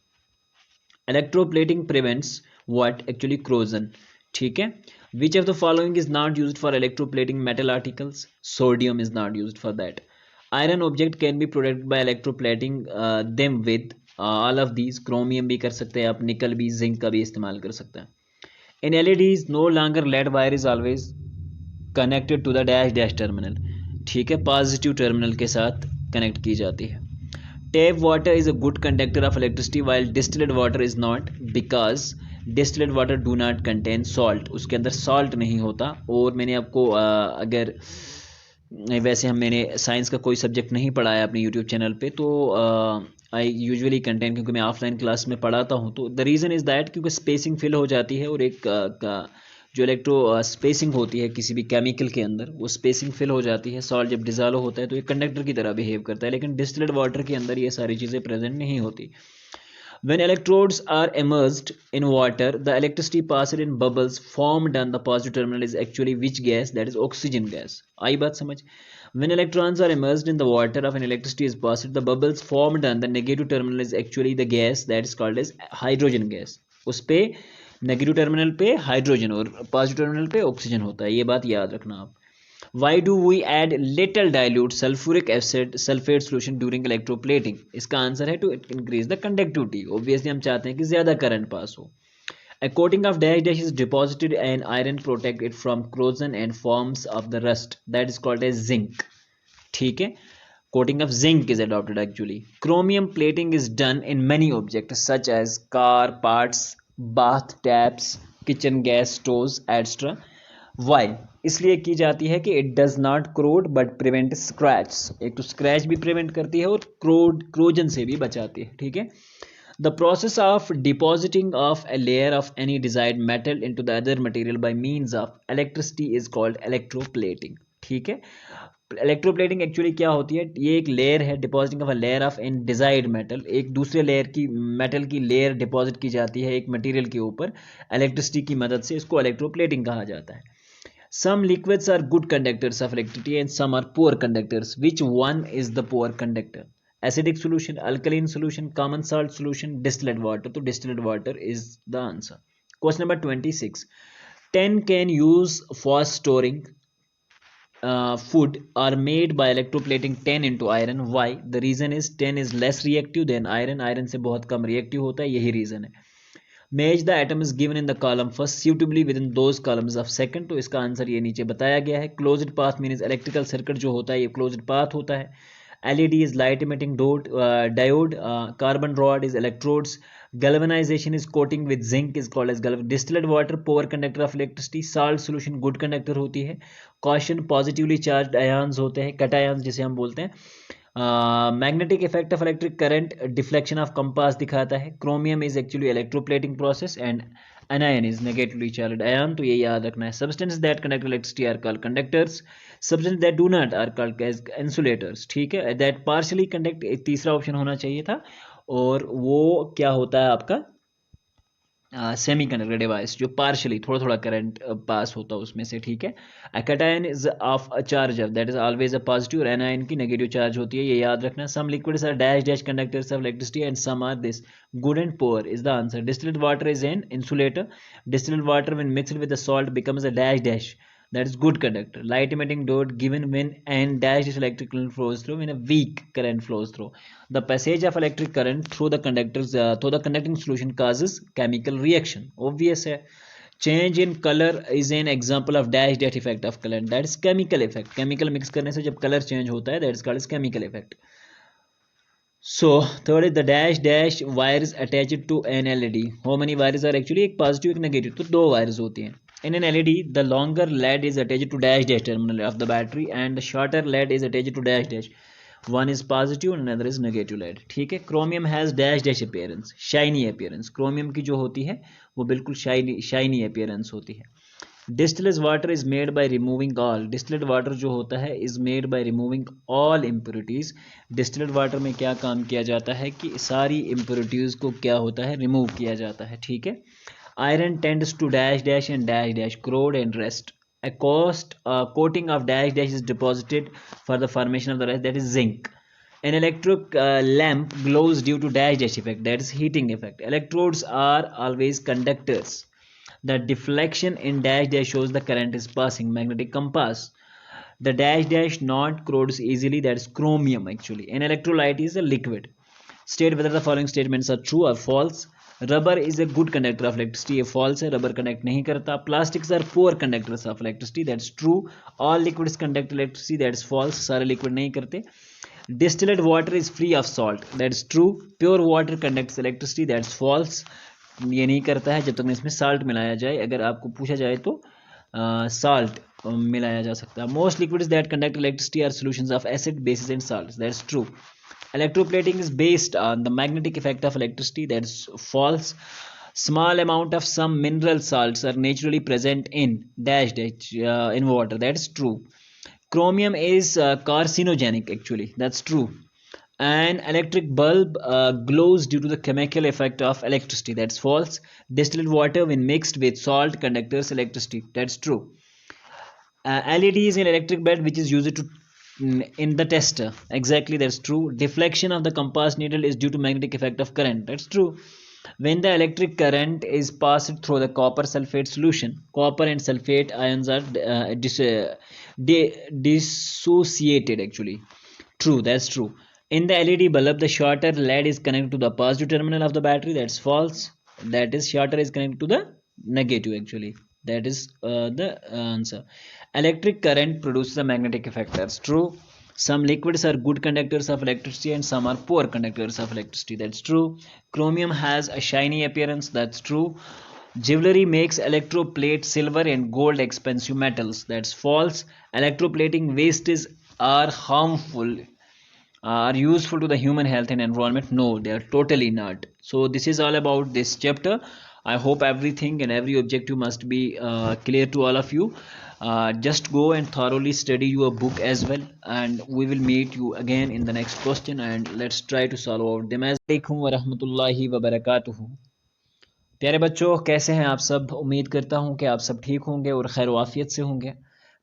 Electroplating prevents what? Actually corrosion. ठीक है, which of the following is not used for electroplating metal articles? Sodium is not used for that. Iron object can be protected by electroplating them with all of these. Chromium भी कर सकते हैं आप, निकल भी, zinc का भी इस्तेमाल कर सकते हैं। In LEDs no longer LED wire is always connected to the dash dash terminal. ठीक है, पॉजिटिव टर्मिनल के साथ कनेक्ट की जाती है। Tap water is a good conductor of electricity while distilled water is not, because distilled water do not contain salt. उसके अंदर salt नहीं होता। और मैंने आपको अगर वैसे मैंने साइंस का कोई सब्जेक्ट नहीं पढ़ाया अपने यूट्यूब चैनल पे, तो आई यूजुअली कंटेंट, क्योंकि मैं ऑफलाइन क्लास में पढ़ाता हूँ, तो द रीज़न इज़ दैट क्योंकि स्पेसिंग फिल हो जाती है, और एक जो इलेक्ट्रो स्पेसिंग होती है किसी भी केमिकल के अंदर, वो स्पेसिंग फिल हो जाती है। सॉल्ट जब डिजॉल्व होता है तो ये कंडक्टर की तरह बिहेव करता है, लेकिन डिस्टिल्ड वाटर के अंदर ये सारी चीज़ें प्रेजेंट नहीं होती। When electrodes are immersed in water, the electricity passed in bubbles formed on the positive terminal is actually which gas? That is oxygen gas. आई बात समझ? When electrons are immersed in the water of an electricity is passed, the bubbles formed on the negative terminal is actually the gas that is called as hydrogen gas. उस पे negative terminal पे hydrogen और positive terminal पे oxygen होता है, ये बात याद रखना आप। Why do we add little dilute sulfuric acid sulfate solution during electroplating? इसका आंसर है to increase the conductivity. Obviously हम चाहते हैं कि ज़्यादा करंट पास हो। A coating of dash dash is deposited and iron protect it from corrosion and forms of the rust. That is called as zinc. ठीक है, coating of zinc is adopted actually. Chromium plating is done in many objects such as car parts, bath taps, kitchen gas stoves, etc. Why? इसलिए की जाती है कि it does not corrode but prevent scratch. एक तो scratch भी prevent करती है और क्रोजन से भी बचाती है। ठीक है, the process of depositing of a layer of any desired metal into the other material by means of electricity is called electroplating. ठीक है, इलेक्ट्रोप्लेटिंग एक्चुअली क्या होती है? ये एक लेयर है, depositing of a layer of an desired metal, एक दूसरे लेयर की मेटल की लेयर डिपॉजिट की जाती है एक मटेरियल के ऊपर इलेक्ट्रिसिटी की मदद से, इसको इलेक्ट्रोप्लेटिंग कहा जाता है। Some liquids are good conductors of electricity and some are poor conductors. Which one is the poor conductor? Acidic solution, alkaline solution, common salt solution, distilled water. So distilled water is the answer. Question number 26. Tin can use for storing food are made by electroplating tin into iron. Why? The reason is tin is less reactive than iron. Iron से बहुत कम reactive होता है, यही reason है। Match the atoms given in the column first suitably within those columns of second. तो इसका answer ये नीचे बताया गया है। Closed path means electrical circuit जो होता है ये closed path होता है। LED is light emitting diode. Carbon rod is electrodes. Galvanization is coating with zinc is called as distilled water poor conductor of electricity. Salt solution good conductor होती है. Caution positively charged ions होते हैं, cations जिसे हम बोलते हैं. Magnetic effect of electric current deflection of compass दिखाता है. Chromium is actually electroplating process and anion is negatively charged ion, तो ये याद रखना है. Substances that conduct electricity are called conductors. Substances that do not are called as insulators. ठीक है, that partially conduct एक तीसरा ऑप्शन होना चाहिए था, और वो क्या होता है आपका सेमी कंडक्टर डिवाइस जो पार्शली थोड़ा थोड़ा करंट पास होता है उसमें से. ठीक है, a cation is of a charger that is always a positive, और एनायन की नेगेटिव चार्ज होती है, ये याद रखना. Some liquids are dash dash conductors of electricity and some are this. Good and poor is the answer. Distilled water is an insulator. Distilled water when mixed with the salt becomes a dash dash, that is good conductor. Light emitting diode given when and dash is electric current flows through when a weak current flows through. The passage of electric current through the conductors through the conducting solution causes chemical reaction. Obvious है. Change in color is an example of dash dash effect of color. That is chemical effect. Chemical mix करने से जब color change होता है, that is called as chemical effect. So third is the dash dash wires attached to an LED. How many wires are actually? एक positive एक negative, तो दो wires होती हैं. In an LED, the longer lead is attached to dash dash terminal of the battery and the shorter lead is attached to dash dash. One is positive and another is negative lead. ठीक है. Chromium has dash dash appearance, shiny appearance. Chromium की जो होती है वो बिल्कुल shiny appearance होती है. Distilled water is made by removing all. Distilled water जो होता है is made by removing all impurities. Distilled water में क्या काम किया जाता है कि सारी impurities को क्या होता है remove किया जाता है. ठीक है. Iron tends to dash dash and dash dash, corrode and rust. A coating of dash dash is deposited for the formation of the rest, that is zinc. An electric lamp glows due to dash dash effect, that is heating effect. Electrodes are always conductors. The deflection in dash dash shows the current is passing. Magnetic compass. The dash dash not corrodes easily, that is chromium actually. An electrolyte is a liquid. State whether the following statements are true or false. Rubber is a good conductor of electricity, ये false है, rubber conduct नहीं करता. Plastics are poor conductors of electricity, that's true. All liquids conduct electricity, that's false, सारे liquid नहीं करते. Distilled water is free of salt, that's true. Pure water conducts electricity, that's false, ये नहीं करता है जब तक इसमें साल्ट मिलाया जाए. अगर आपको पूछा जाए तो साल्ट मिलाया जा सकता है. Most liquids that conduct electricity are solutions of acid, bases and salts, that's true. Electroplating is based on the magnetic effect of electricity, that's false. Small amount of some mineral salts are naturally present in dash dash in water, that's true. Chromium is carcinogenic actually, that's true. An electric bulb glows due to the chemical effect of electricity, that's false. Distilled water when mixed with salt conducts electricity, that's true. LED is an electric bulb which is used to in the tester, exactly, that's true. Deflection of the compass needle is due to magnetic effect of current, that's true. When the electric current is passed through the copper sulfate solution, copper and sulfate ions are dissociated actually, true, that's true. In the LED bulb, the shorter lead is connected to the positive terminal of the battery, that's false. That is shorter is connected to the negative actually, that is the answer. Electric current produces a magnetic effect, that's true. Some liquids are good conductors of electricity and some are poor conductors of electricity, that's true. Chromium has a shiny appearance, that's true. Jewelry makes electroplate silver and gold expensive metals, that's false. Electroplating wastes are harmful, are useful to the human health and environment, no, they are totally not. So this is all about this chapter. I hope everything and every objective must be clear to all of you. Just go and thoroughly study your book as well, and we will meet you again in the next question and let's try to solve out them. Assalamualaikum warahmatullahi wabarakatuh. प्यारे बच्चों, कैसे हैं आप सब? उम्मीद करता हूं कि आप सब ठीक होंगे और खैर वाफियत से होंगे.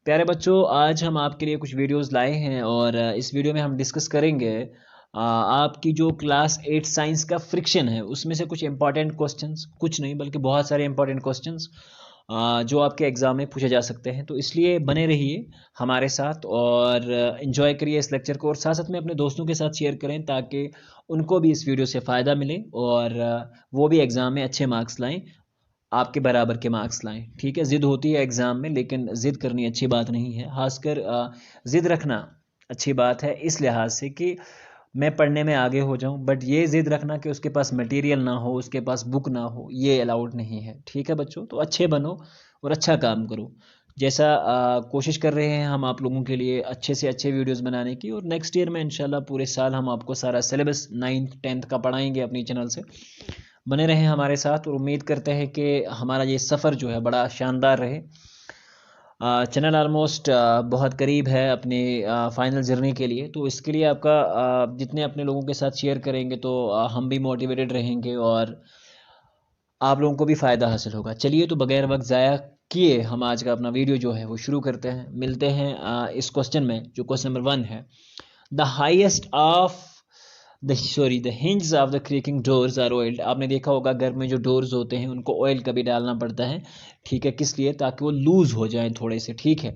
प्यारे बच्चों, आज हम आपके लिए कुछ वीडियोस लाए हैं और इस वीडियो में हम डिस्कस करेंगे आपकी जो क्लास 8 साइंस का फ्रिक्शन है उसमें से कुछ इंपॉर्टेंट क्वेश्चंस, कुछ नहीं बल्कि बहुत सारे इंपॉर्टेंट क्वेश्चंस जो आपके एग्ज़ाम में पूछे जा सकते हैं. तो इसलिए बने रहिए हमारे साथ और इन्जॉय करिए इस लेक्चर को, और साथ साथ में अपने दोस्तों के साथ शेयर करें ताकि उनको भी इस वीडियो से फ़ायदा मिले और वो भी एग्ज़ाम में अच्छे मार्क्स लाएं, आपके बराबर के मार्क्स लाएं. ठीक है, ज़िद होती है एग्ज़ाम में, लेकिन ज़िद करनी अच्छी बात नहीं है. खासकर ज़िद रखना अच्छी बात है इस लिहाज से कि मैं पढ़ने में आगे हो जाऊं, बट ये ज़िद रखना कि उसके पास मटेरियल ना हो, उसके पास बुक ना हो, ये अलाउड नहीं है। ठीक है बच्चों, तो अच्छे बनो और अच्छा काम करो। जैसा कोशिश कर रहे हैं हम आप लोगों के लिए अच्छे से अच्छे वीडियोस बनाने की, और नेक्स्ट ईयर में इंशाल्लाह पूरे साल हम आपको सारा सिलेबस 9th 10th का पढ़ाएंगे अपनी चैनल से। बने रहें हमारे साथ और उम्मीद करते हैं कि हमारा ये सफ़र जो है बड़ा शानदार रहे। चैनल ऑलमोस्ट बहुत करीब है अपनी फाइनल जर्नी के लिए, तो इसके लिए आपका जितने अपने लोगों के साथ शेयर करेंगे तो हम भी मोटिवेटेड रहेंगे और आप लोगों को भी फ़ायदा हासिल होगा। चलिए तो बगैर वक्त ज़ाया किए हम आज का अपना वीडियो जो है वो शुरू करते हैं। मिलते हैं इस क्वेश्चन में, जो क्वेश्चन नंबर 1 है। The highest of the hinge of the creaking doors are oiled. आपने देखा होगा घर में जो डोर्स होते हैं उनको ऑयल कभी डालना पड़ता है। ठीक है, किस लिए? ताकि वो लूज़ हो जाएं थोड़े से। ठीक है,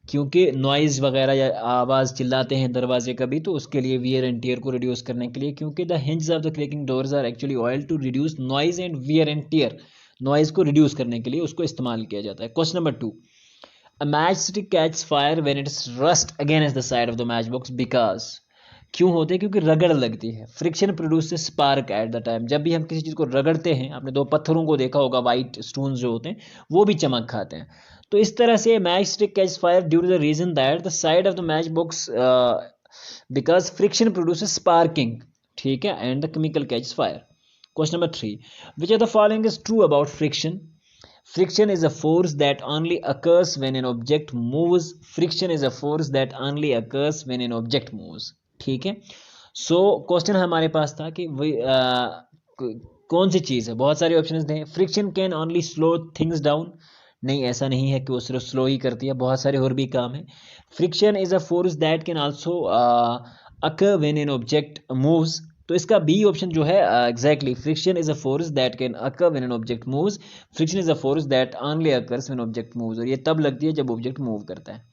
क्योंकि नॉइज़ वगैरह या आवाज़ चिल्लाते हैं दरवाजे कभी, तो उसके लिए वियर एंड टियर को रिड्यूस करने के लिए, क्योंकि the hinge of the creaking doors are actually oil to reduce noise and wear and tear. Noise को रिड्यूस करने के लिए उसको इस्तेमाल किया जाता है। Question number 2, a match stick catch fire when it's rust against the side of the match box because. क्यों होते हैं? क्योंकि रगड़ लगती है। Friction produces spark at the time. जब भी हम किसी चीज़ को रगड़ते हैं, आपने दो पत्थरों को देखा होगा, वाइट स्टोन्स जो होते हैं वो भी चमक खाते हैं। तो इस तरह से match stick catch fire due to the reason that the side of the match box because friction produces sparking. ठीक है, and the chemical catch fire. Question number 3, which are the following is true about friction? Friction is a force that only occurs when an object moves. Friction is a force that only occurs when an object moves. ठीक है, so question हमारे पास था कि कौन सी चीज़ है। बहुत सारे options थे। Friction can only slow things down. नहीं, ऐसा नहीं है कि वो सिर्फ स्लो ही करती है, बहुत सारे और भी काम है। Friction is a force that can also occur when an object moves. तो इसका बी ऑप्शन जो है exactly, friction is a force that can occur when an object moves. Friction is a force that only occurs when object moves, और ये तब लगती है जब ऑब्जेक्ट मूव करता है।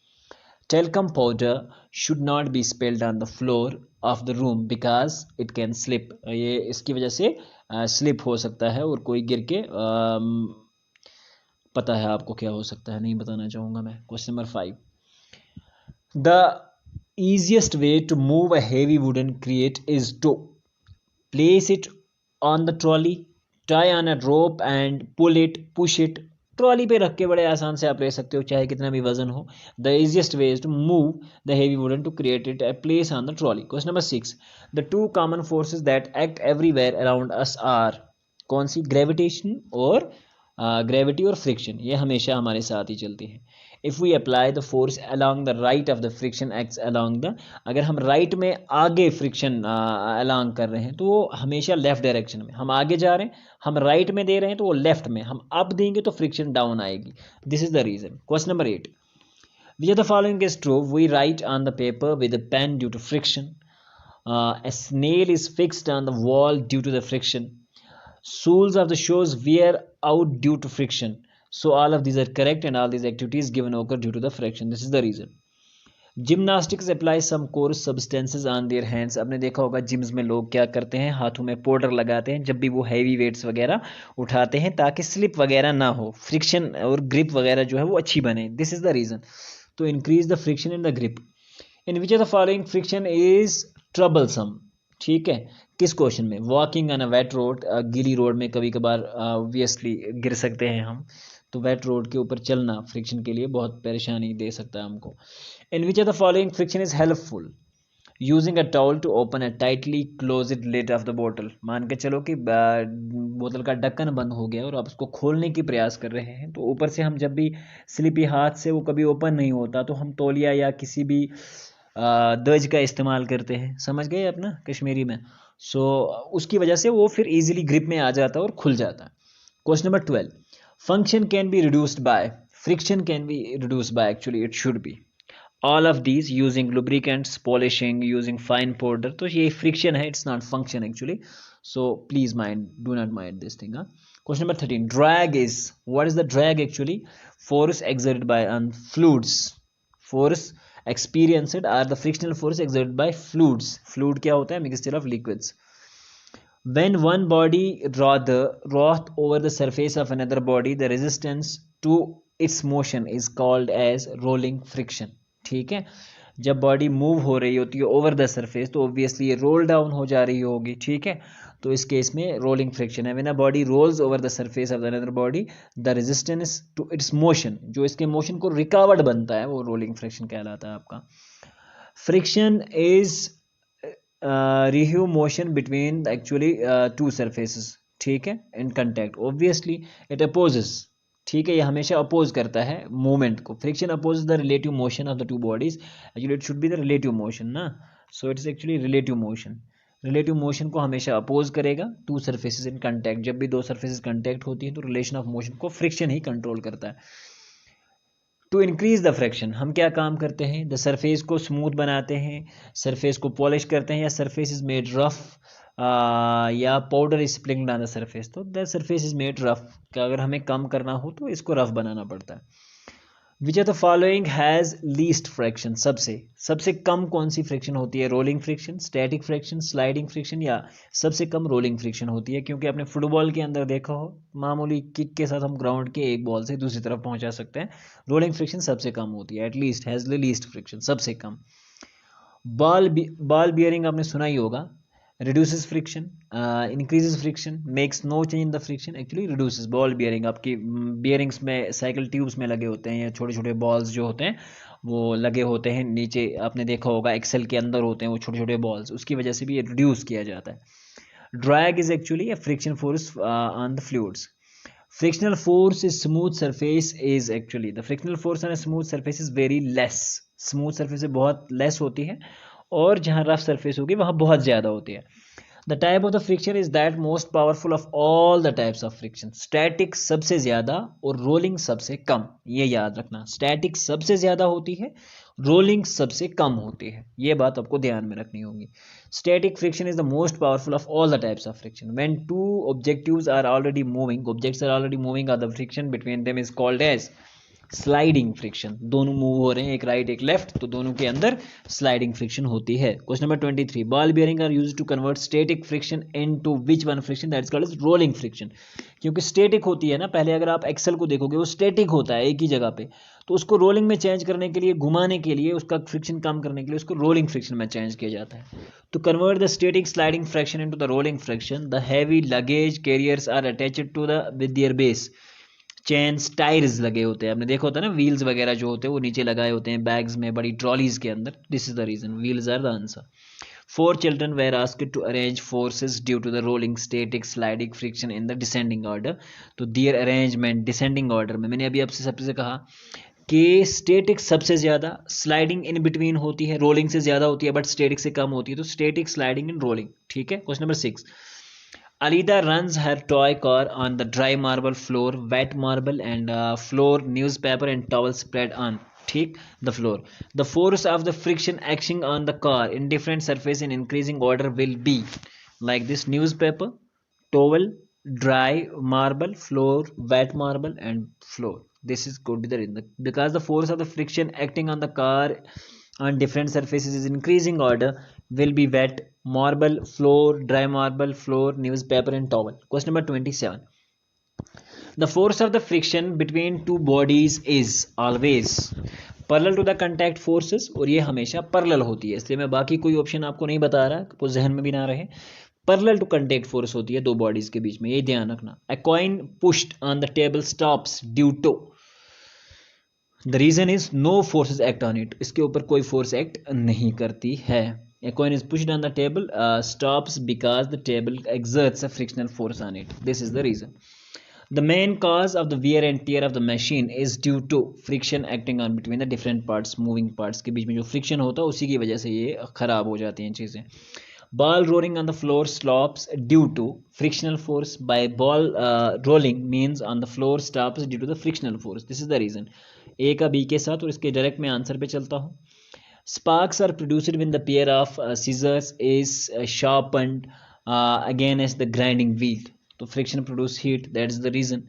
Talcum powder should not be spelled on the floor of the room because it can slip. ये इसकी वजह से स्लिप हो सकता है और कोई गिर के पता है आपको क्या हो सकता है, नहीं बताना चाहूँगा मैं। Question number 5, the easiest way to move a heavy wooden crate is to place it on the trolley, tie on a rope and pull it, push it। Trolley पे रख के बड़े आसान से आप ले सकते हो, चाहे कितना भी वजन हो। The easiest way is to move the heavy wooden to create it a place on the trolley. Question number 6, the two common forces that act everywhere around us are. कौन सी? ग्रेविटेशन और ग्रेविटी और friction, ये हमेशा हमारे साथ ही चलती है। If we apply the force along the right of the friction acts along the, अगर हम राइट में आगे फ्रिक्शन अलॉन्ग कर रहे हैं तो वो हमेशा लेफ्ट डायरेक्शन में। हम आगे जा रहे हैं, हम राइट में दे रहे हैं तो वो लेफ्ट में। हम अप देंगे तो फ्रिक्शन डाउन आएगी। This is the reason. Question number 8, which of the following is true? We write on the paper with a pen due to friction. A snail is fixed on the wall due to the friction. Soles of the shoes wear out due to friction. So all of these are correct and all these activities given occur due to the friction. This is the reason. Gymnastics apply some coarse substances on their hands. आपने देखा होगा gyms में लोग क्या करते हैं, हाथों में पाउडर लगाते हैं जब भी वो हैवी वेट्स वगैरह उठाते हैं, ताकि स्लिप वगैरह ना हो, फ्रिक्शन और ग्रिप वगैरह जो है वो अच्छी बने। This is the reason, to increase the friction in the grip. In which of the following friction is troublesome? ठीक है, किस क्वेश्चन में? Walking on a wet road, गीली रोड में कभी कभार ऑब्वियसली गिर सकते हैं हम, तो वेट रोड के ऊपर चलना फ्रिक्शन के लिए बहुत परेशानी दे सकता है हमको। In which of the following friction is helpful? Using a towel to open a tightly closed lid of the बोतल। मान के चलो कि बोतल का ढक्कन बंद हो गया और आप उसको खोलने की प्रयास कर रहे हैं, तो ऊपर से हम जब भी स्लिपी हाथ से वो कभी ओपन नहीं होता, तो हम तौलिया या किसी भी दर्ज का इस्तेमाल करते हैं, समझ गए अपना कश्मीरी में। सो उसकी वजह से वो फिर इजीली ग्रिप में आ जाता है और खुल जाता है। Question number 12, function can be reduced by, friction can be reduced by, actually it should B all of these using lubricants, polishing, using fine powder। तो ये friction है, it's not function actually, so please do not mind this thing। Question number 13, drag is, what is the drag actually? Force exerted by on fluids, force experienced are the frictional force exerted by fluids। fluid क्या होता है? mixture of liquids। when one body wrought over the surface of another body, the resistance to its motion is called as rolling friction। ठीक है, जब body move हो रही होती है ओवर द सरफेस तो ऑब्वियसली ये रोल डाउन हो जा रही होगी, ठीक है। तो इस केस में रोलिंग फ्रिक्शन है। When a body rolls over the surface of another body the resistance to its motion, जो इसके मोशन को रुकावट बनता है वो रोलिंग फ्रिक्शन कहलाता है आपका। फ्रिक्शन इज रिह्यू motion between actually two surfaces, ठीक है, in contact. Obviously it opposes, ठीक है, ये हमेशा अपोज करता है मूवमेंट को। Friction oppose the relative motion of the two bodies, actually it should be the relative motion ना, so it is actually relative motion. Relative motion को हमेशा अपोज करेगा टू सरफेसेस इन कंटैक्ट। जब भी दो सरफेसेस कंटैक्ट होती है तो रिलेशन ऑफ मोशन को फ्रिक्शन ही कंट्रोल करता है। टू इंक्रीज द फ्रिक्शन हम क्या काम करते हैं, द सरफेस को स्मूथ बनाते हैं, सरफेस को पॉलिश करते हैं, या सरफेस इज मेड रफ, या powder is sprinkled on the surface, तो the surface is made rough. कि अगर हमें कम करना हो तो इसको रफ बनाना पड़ता है। Which are the following has least friction, सबसे कम कौन सी फ्रिक्शन होती है, rolling friction, static friction, sliding friction, या सबसे कम रोलिंग फ्रिक्शन होती है। क्योंकि आपने फुटबॉल के अंदर देखा हो मामूली किक के साथ हम ग्राउंड के एक बॉल से दूसरी तरफ पहुंचा सकते हैं। रोलिंग फ्रिक्शन सबसे कम होती है, at least has the least friction, सबसे कम। बॉल बियरिंग आपने सुना ही होगा, reduces friction, increases friction, makes no change in the friction, actually reduces। Ball bearing आपकी बियरिंग्स में साइकिल ट्यूब्स में लगे होते हैं, या छोटे छोटे बॉल्स जो होते हैं वो लगे होते हैं नीचे, आपने देखा होगा एक्सेल के अंदर होते हैं वो छोटे छोटे बॉल्स, उसकी वजह से भी ये रिड्यूस किया जाता है। Drag is actually a friction force on the fluids। frictional force is smooth surface is actually the frictional force on a smooth surface is very less। Smooth surface से बहुत लेस होती है, और जहाँ रफ सरफेस होगी वहाँ बहुत ज़्यादा होती है। The type of the friction is that most powerful of all the types of friction. Static सबसे ज़्यादा और रोलिंग सबसे कम, ये याद रखना। स्टैटिक सबसे ज़्यादा होती है, रोलिंग सबसे कम होती है, ये बात आपको ध्यान में रखनी होगी। Static friction is the most powerful of all the types of friction. When two objectives are already moving, objects are already moving, और the friction between them is called as sliding friction. दोनों move हो रहे हैं, एक right एक left, तो दोनों के अंदर स्लाइडिंग फ्रिक्शन होती है। Question number 23, ball bearing are used to convert static friction into which one friction, that is called as rolling friction. क्योंकि स्टैटिक होती है ना, पहले अगर आप एक्सेल को देखोगे वो स्टैटिक होता है एक ही जगह पे, तो उसको रोलिंग में चेंज करने के लिए, घुमाने के लिए, उसका फ्रिक्शन कम करने के लिए उसको रोलिंग फ्रिक्शन में चेंज किया जाता है। To convert the static sliding friction into the rolling friction, the heavy luggage carriers are attached to the with their base chains, tyres लगे होते हैं, आपने देखा होता है ना, व्हील्स वगैरह जो होते हैं वो नीचे लगाए होते हैं बैग्स में, बड़ी ट्रॉलीज के अंदर। This is the reason, wheels are the answer. 4 children were asked to arrange forces due to the rolling, static, sliding friction in the descending order। तो their arrangement descending order में, मैंने अभी आपसे सबसे कहा कि स्टैटिक सबसे ज़्यादा, स्लाइडिंग इन बिटवीन होती है, रोलिंग से ज़्यादा होती है बट स्टैटिक से कम होती है, तो स्टैटिक, स्लाइडिंग एंड रोलिंग, ठीक है। Question number 6, Alida runs her toy car on the dry marble floor, wet marble and floor, newspaper and towel spread on, ठीक, the floor. The force of the friction acting on the car in different surface in increasing order will be like this: newspaper, towel, dry marble, floor, wet marble and floor. This is could be the reason, because the force of the friction acting on the car on different surfaces is increasing order will be wet marble, floor, dry marble, floor, newspaper and towel. Question number 27, the force of the friction between two bodies is always parallel to the contact forces, और ये हमेशा parallel होती है, इसलिए मैं बाकी कोई option आपको नहीं बता रहा, वो जहन में भी ना रहे। पैरेलल टू कंटैक्ट फोर्स होती है दो बॉडीज के बीच में, ये ध्यान रखना। A coin pushed on the table stops due to, the reason is no forces act on it, इसके ऊपर कोई फोर्स एक्ट नहीं करती है। A coin is pushed on the table stops because the table exerts a frictional force on it. This is the reason. The main cause of the wear and tear of the machine is due to friction acting on between the different parts, moving parts के बीच में जो friction होता है उसी की वजह से ये खराब हो जाती हैं चीज़ें। Ball rolling on the floor stops due to frictional force. By ball rolling means on the floor stops due to the frictional force. This is the reason. A का B के साथ, और इसके डायरेक्ट में आंसर पे चलता हूँ। Sparks are produced when the pair of scissors is sharpened against the grinding wheel. तो friction produce heat, that is the reason.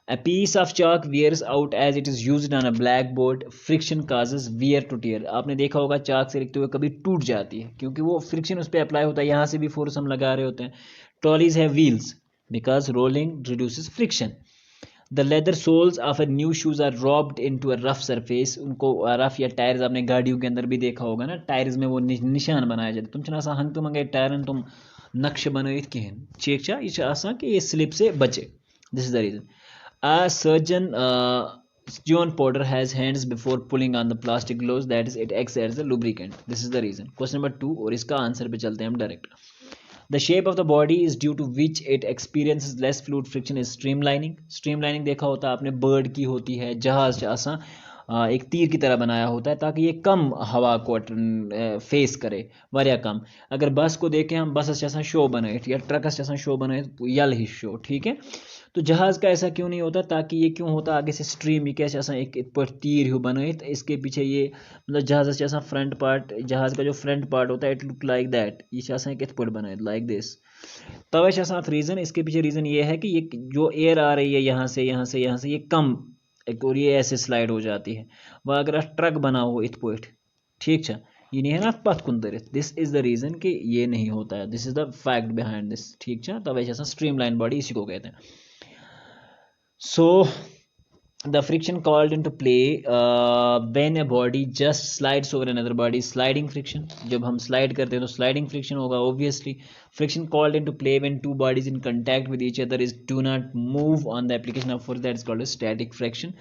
A piece of chalk wears out as it is used on a blackboard. Friction causes wear to tear. आपने देखा होगा चाक से लिखते हुए कभी टूट जाती है क्योंकि वो फ्रिक्शन उस पर अप्लाई होता है, यहाँ से भी फोर्स हम लगा रहे होते हैं। ट्रॉलीज है wheels, because rolling reduces friction. The leather soles of a new shoes are rubbed into a rough surface. उनको रफ या टायर्स आपने गाड़ियों के अंदर भी देखा होगा ना, टायर्स में वो निशान बनाया जाता है। तुम छना हंग तुम मंगे टायरन तुम नक्श बनाइथ कहें चेक चा यह कि ये स्लिप से बचे। This is the reason. A surgeon John Porter has hands before pulling on the plastic gloves, that is it acts as a lubricant. This is the reason. Question number 2 और इसका answer पे चलते हैं हम direct. The shape of the body is due to which it experiences less fluid friction is streamlining. Streamlining देखा होता है आपने, बर्ड की होती है, जहाज ऐसा एक तीर की तरह बनाया होता है ताकि ये कम हवा को फेस करे, वारिया कम। अगर बस को देखें हम, बस ऐसा शो बनाए या ट्रक ऐसा शो बनाए यल ही शो, ठीक है। तो जहाज का ऐसा क्यों नहीं होता, ताकि ये क्यों होता आगे से स्ट्रीम ये कैसे ऐसा एक तीर ही बनाए, तो इसके पीछे ये मतलब जहाज ऐसा फ्रंट पार्ट, जहाज का जो फ्रंट पार्ट होता है इट लुक लाइक दैट, ये ऐसा एक बनाए लाइक दिस। तब ऐसा रीजन, इसके पीछे रीजन ये है कि ये जो एयर आ रही है यहाँ से यहाँ से यहाँ से ये कम एक, और ये ऐसे स्लाइड हो जाती है। वह अगर ट्रक बना हो इत पोइट, ठीक है, ये नहीं है ना पथ कुंदरित, दिस इज द रीजन कि ये नहीं होता है, this is the fact behind this, ठीक है। तब ऐसा स्ट्रीमलाइन बॉडी इसी को कहते हैं। So the friction called into play when a body just slides over another body, sliding friction। जब हम slide करते हैं तो sliding friction होगा obviously। Friction called into play when two bodies in contact with each other is do not move on the application of force, that is called as static friction।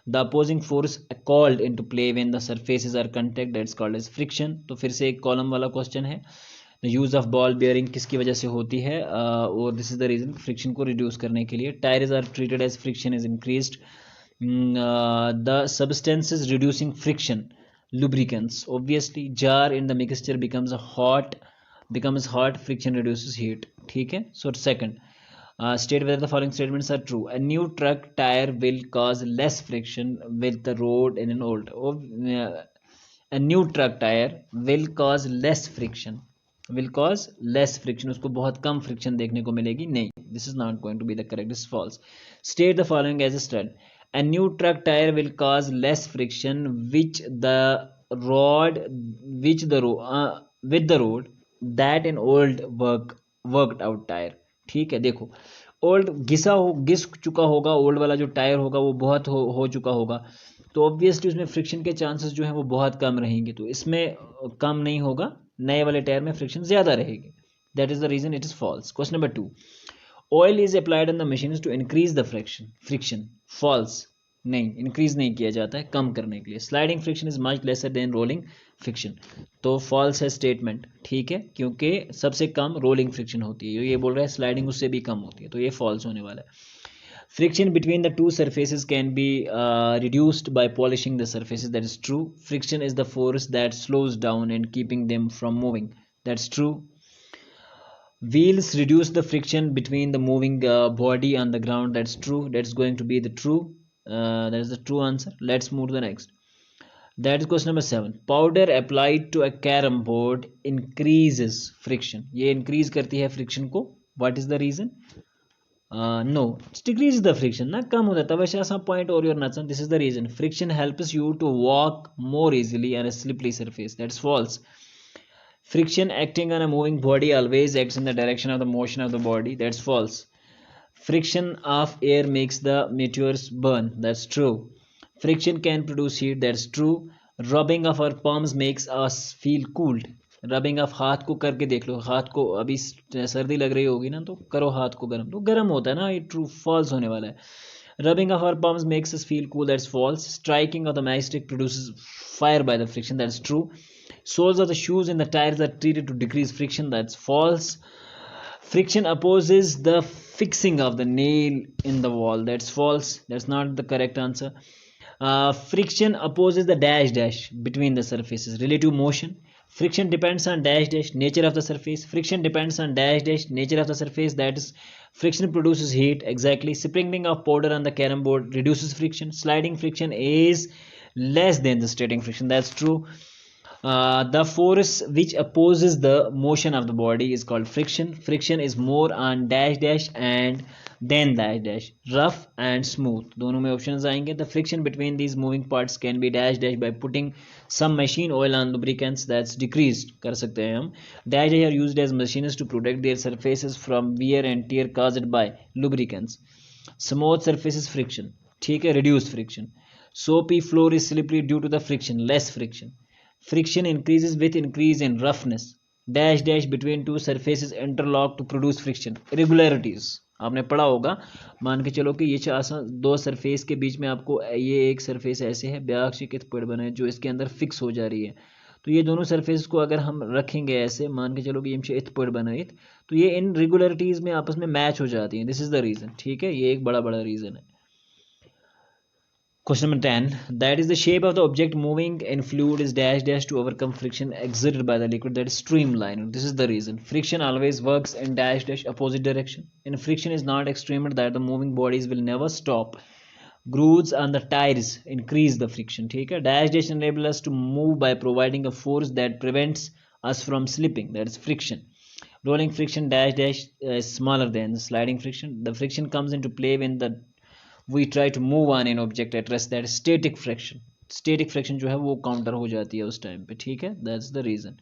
The opposing force called into play when the surfaces are contact, that is called as friction। तो फिर से एक column वाला question है, use of ball bearing किसकी वजह से होती है, और this is the reason friction को रिड्यूस करने के लिए। Tyres are treated as friction is increased, the substances reducing friction lubricants obviously। jar in the mixture becomes hot, friction reduces heat, ठीक है। So second, state whether the following statements are true। A new truck tire will cause less friction with the road in an old, a new truck tire will cause less friction, उसको बहुत कम friction देखने को मिलेगी, नहीं, this is not going to be the correct, this false. State the following as a stud. A new truck tire will cause less friction with the road that an old worked out tire, ठीक है। देखो old घिस चुका होगा, old वाला जो tyre होगा वो बहुत हो चुका होगा, तो ऑब्वियसली उसमें फ्रिक्शन के चांसेस जो है वो बहुत कम रहेंगे, तो इसमें कम नहीं होगा, नए वाले टायर में फ्रिक्शन ज्यादा रहेगी, that is the reason, it is false. Question number 2, oil is applied on the machine to increase the friction, false, नहीं, इंक्रीज नहीं किया जाता है, कम करने के लिए। Sliding friction is much lesser than rolling friction, तो फॉल्स है स्टेटमेंट, ठीक है, क्योंकि सबसे कम रोलिंग फ्रिक्शन होती है, ये बोल रहा है स्लाइडिंग उससे भी कम होती है, तो ये फॉल्स होने वाला है। Friction between the two surfaces can be reduced by polishing the surfaces, that is true। Friction is the force that slows down and keeping them from moving, that's true। Wheels reduce the friction between the moving body on the ground, that's true, that's going to be the true, that is the true answer। Let's move to the next, that is question number 7। Powder applied to a carom board increases friction, ये increase करती है friction को, what is the reason? No, it decreases the friction, ना कम होता है, तब ऐसा point और your nuts, this is the reason। Friction helps you to walk more easily on a slippery surface, that's false। Friction acting on a moving body always acts in the direction of the motion of the body, that's false। Friction of air makes the meteors burn, that's true। Friction can produce heat, that's true। Rubbing of our palms makes us feel cooled, rubbing of हाथ को करके देख लो, हाथ को अभी सर्दी लग रही होगी ना, तो करो हाथ को गर्म, तो गर्म होता है ना, ये ट्रू फॉल्स होने वाला है। Rubbing of our palms makes us feel cool, that's false। Striking of the matchstick produces fire by the friction, that's true। Soles of the shoes and the tires are treated to decrease friction, that's false। Friction opposes the fixing of the nail in the wall, that's false, that's not the correct answer। Friction opposes the dash between the surfaces, relative motion। Friction depends on dash nature of the surface, friction depends on dash nature of the surface, that is friction produces heat, exactly। Sprinkling of powder on the carom board reduces friction, sliding friction is less than the static friction, that's true। The force which opposes the motion of the body is called friction, friction is more on dash and then dash, rough and smooth, दोनों में options आएंगे। The friction between these moving parts can be dash by putting some machine oil on lubricants, that's decreased कर सकते हैं हम। Dash are used as machines to protect their surfaces from wear and tear caused by lubricants। Smooth surfaces friction, ठीक है, reduce friction. Soapy floor is slippery due to the friction, less friction. Friction increases with increase in roughness. Dash dash between two surfaces interlock to produce friction. Irregularities आपने पढ़ा होगा. मान के चलो कि ये आसान दो सरफेस के बीच में आपको ये एक सरफेस ऐसे है, ब्याक से कित पड़ बने जो इसके अंदर फिक्स हो जा रही है. तो ये दोनों सरफेस को अगर हम रखेंगे ऐसे, मान के चलो कि ये इत पड़ बनाइत, तो ये इन रेगुलरिटीज़ में आपस में मैच हो जाती हैं. दिस इज़ द रीज़न, ठीक है, ये एक बड़ा बड़ा रीज़न है. Question number 10. That is the shape of the object moving in fluid is dash dash to overcome friction exerted by the liquid, that is streamline. This is the reason. Friction always works in dash dash opposite direction. And friction is not extreme that the moving bodies will never stop. Grooves on the tires increase the friction. ठीक है. Dash dash enable us to move by providing a force that prevents us from slipping. That is friction. Rolling friction dash dash is smaller than the sliding friction. The friction comes into play when the we try to move on an object at rest, that is static friction. Static friction जो है वो counter हो जाती है उस time पे, ठीक है. that's the reason.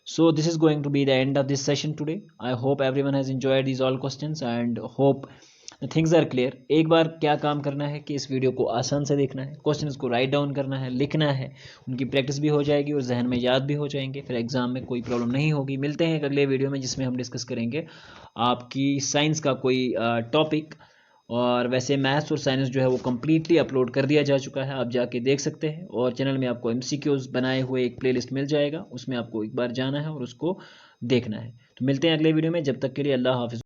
So this is going to be the end of this session today. I hope everyone has enjoyed these all questions and hope the things are clear. एक बार क्या काम करना है कि इस वीडियो को आसान से देखना है, क्वेश्चंस को राइट डाउन करना है, लिखना है, उनकी प्रैक्टिस भी हो जाएगी और जहन में याद भी हो जाएंगे, फिर एग्जाम में कोई प्रॉब्लम नहीं होगी. मिलते हैं एक अगले वीडियो में जिसमें हम डिस्कस करेंगे आपकी साइंस का कोई टॉपिक. और वैसे मैथ्स और साइंस जो है वो कम्प्लीटली अपलोड कर दिया जा चुका है, आप जाके देख सकते हैं. और चैनल में आपको MCQs बनाए हुए एक प्लेलिस्ट मिल जाएगा, उसमें आपको एक बार जाना है और उसको देखना है. तो मिलते हैं अगले वीडियो में, जब तक के लिए अल्लाह हाफिज़.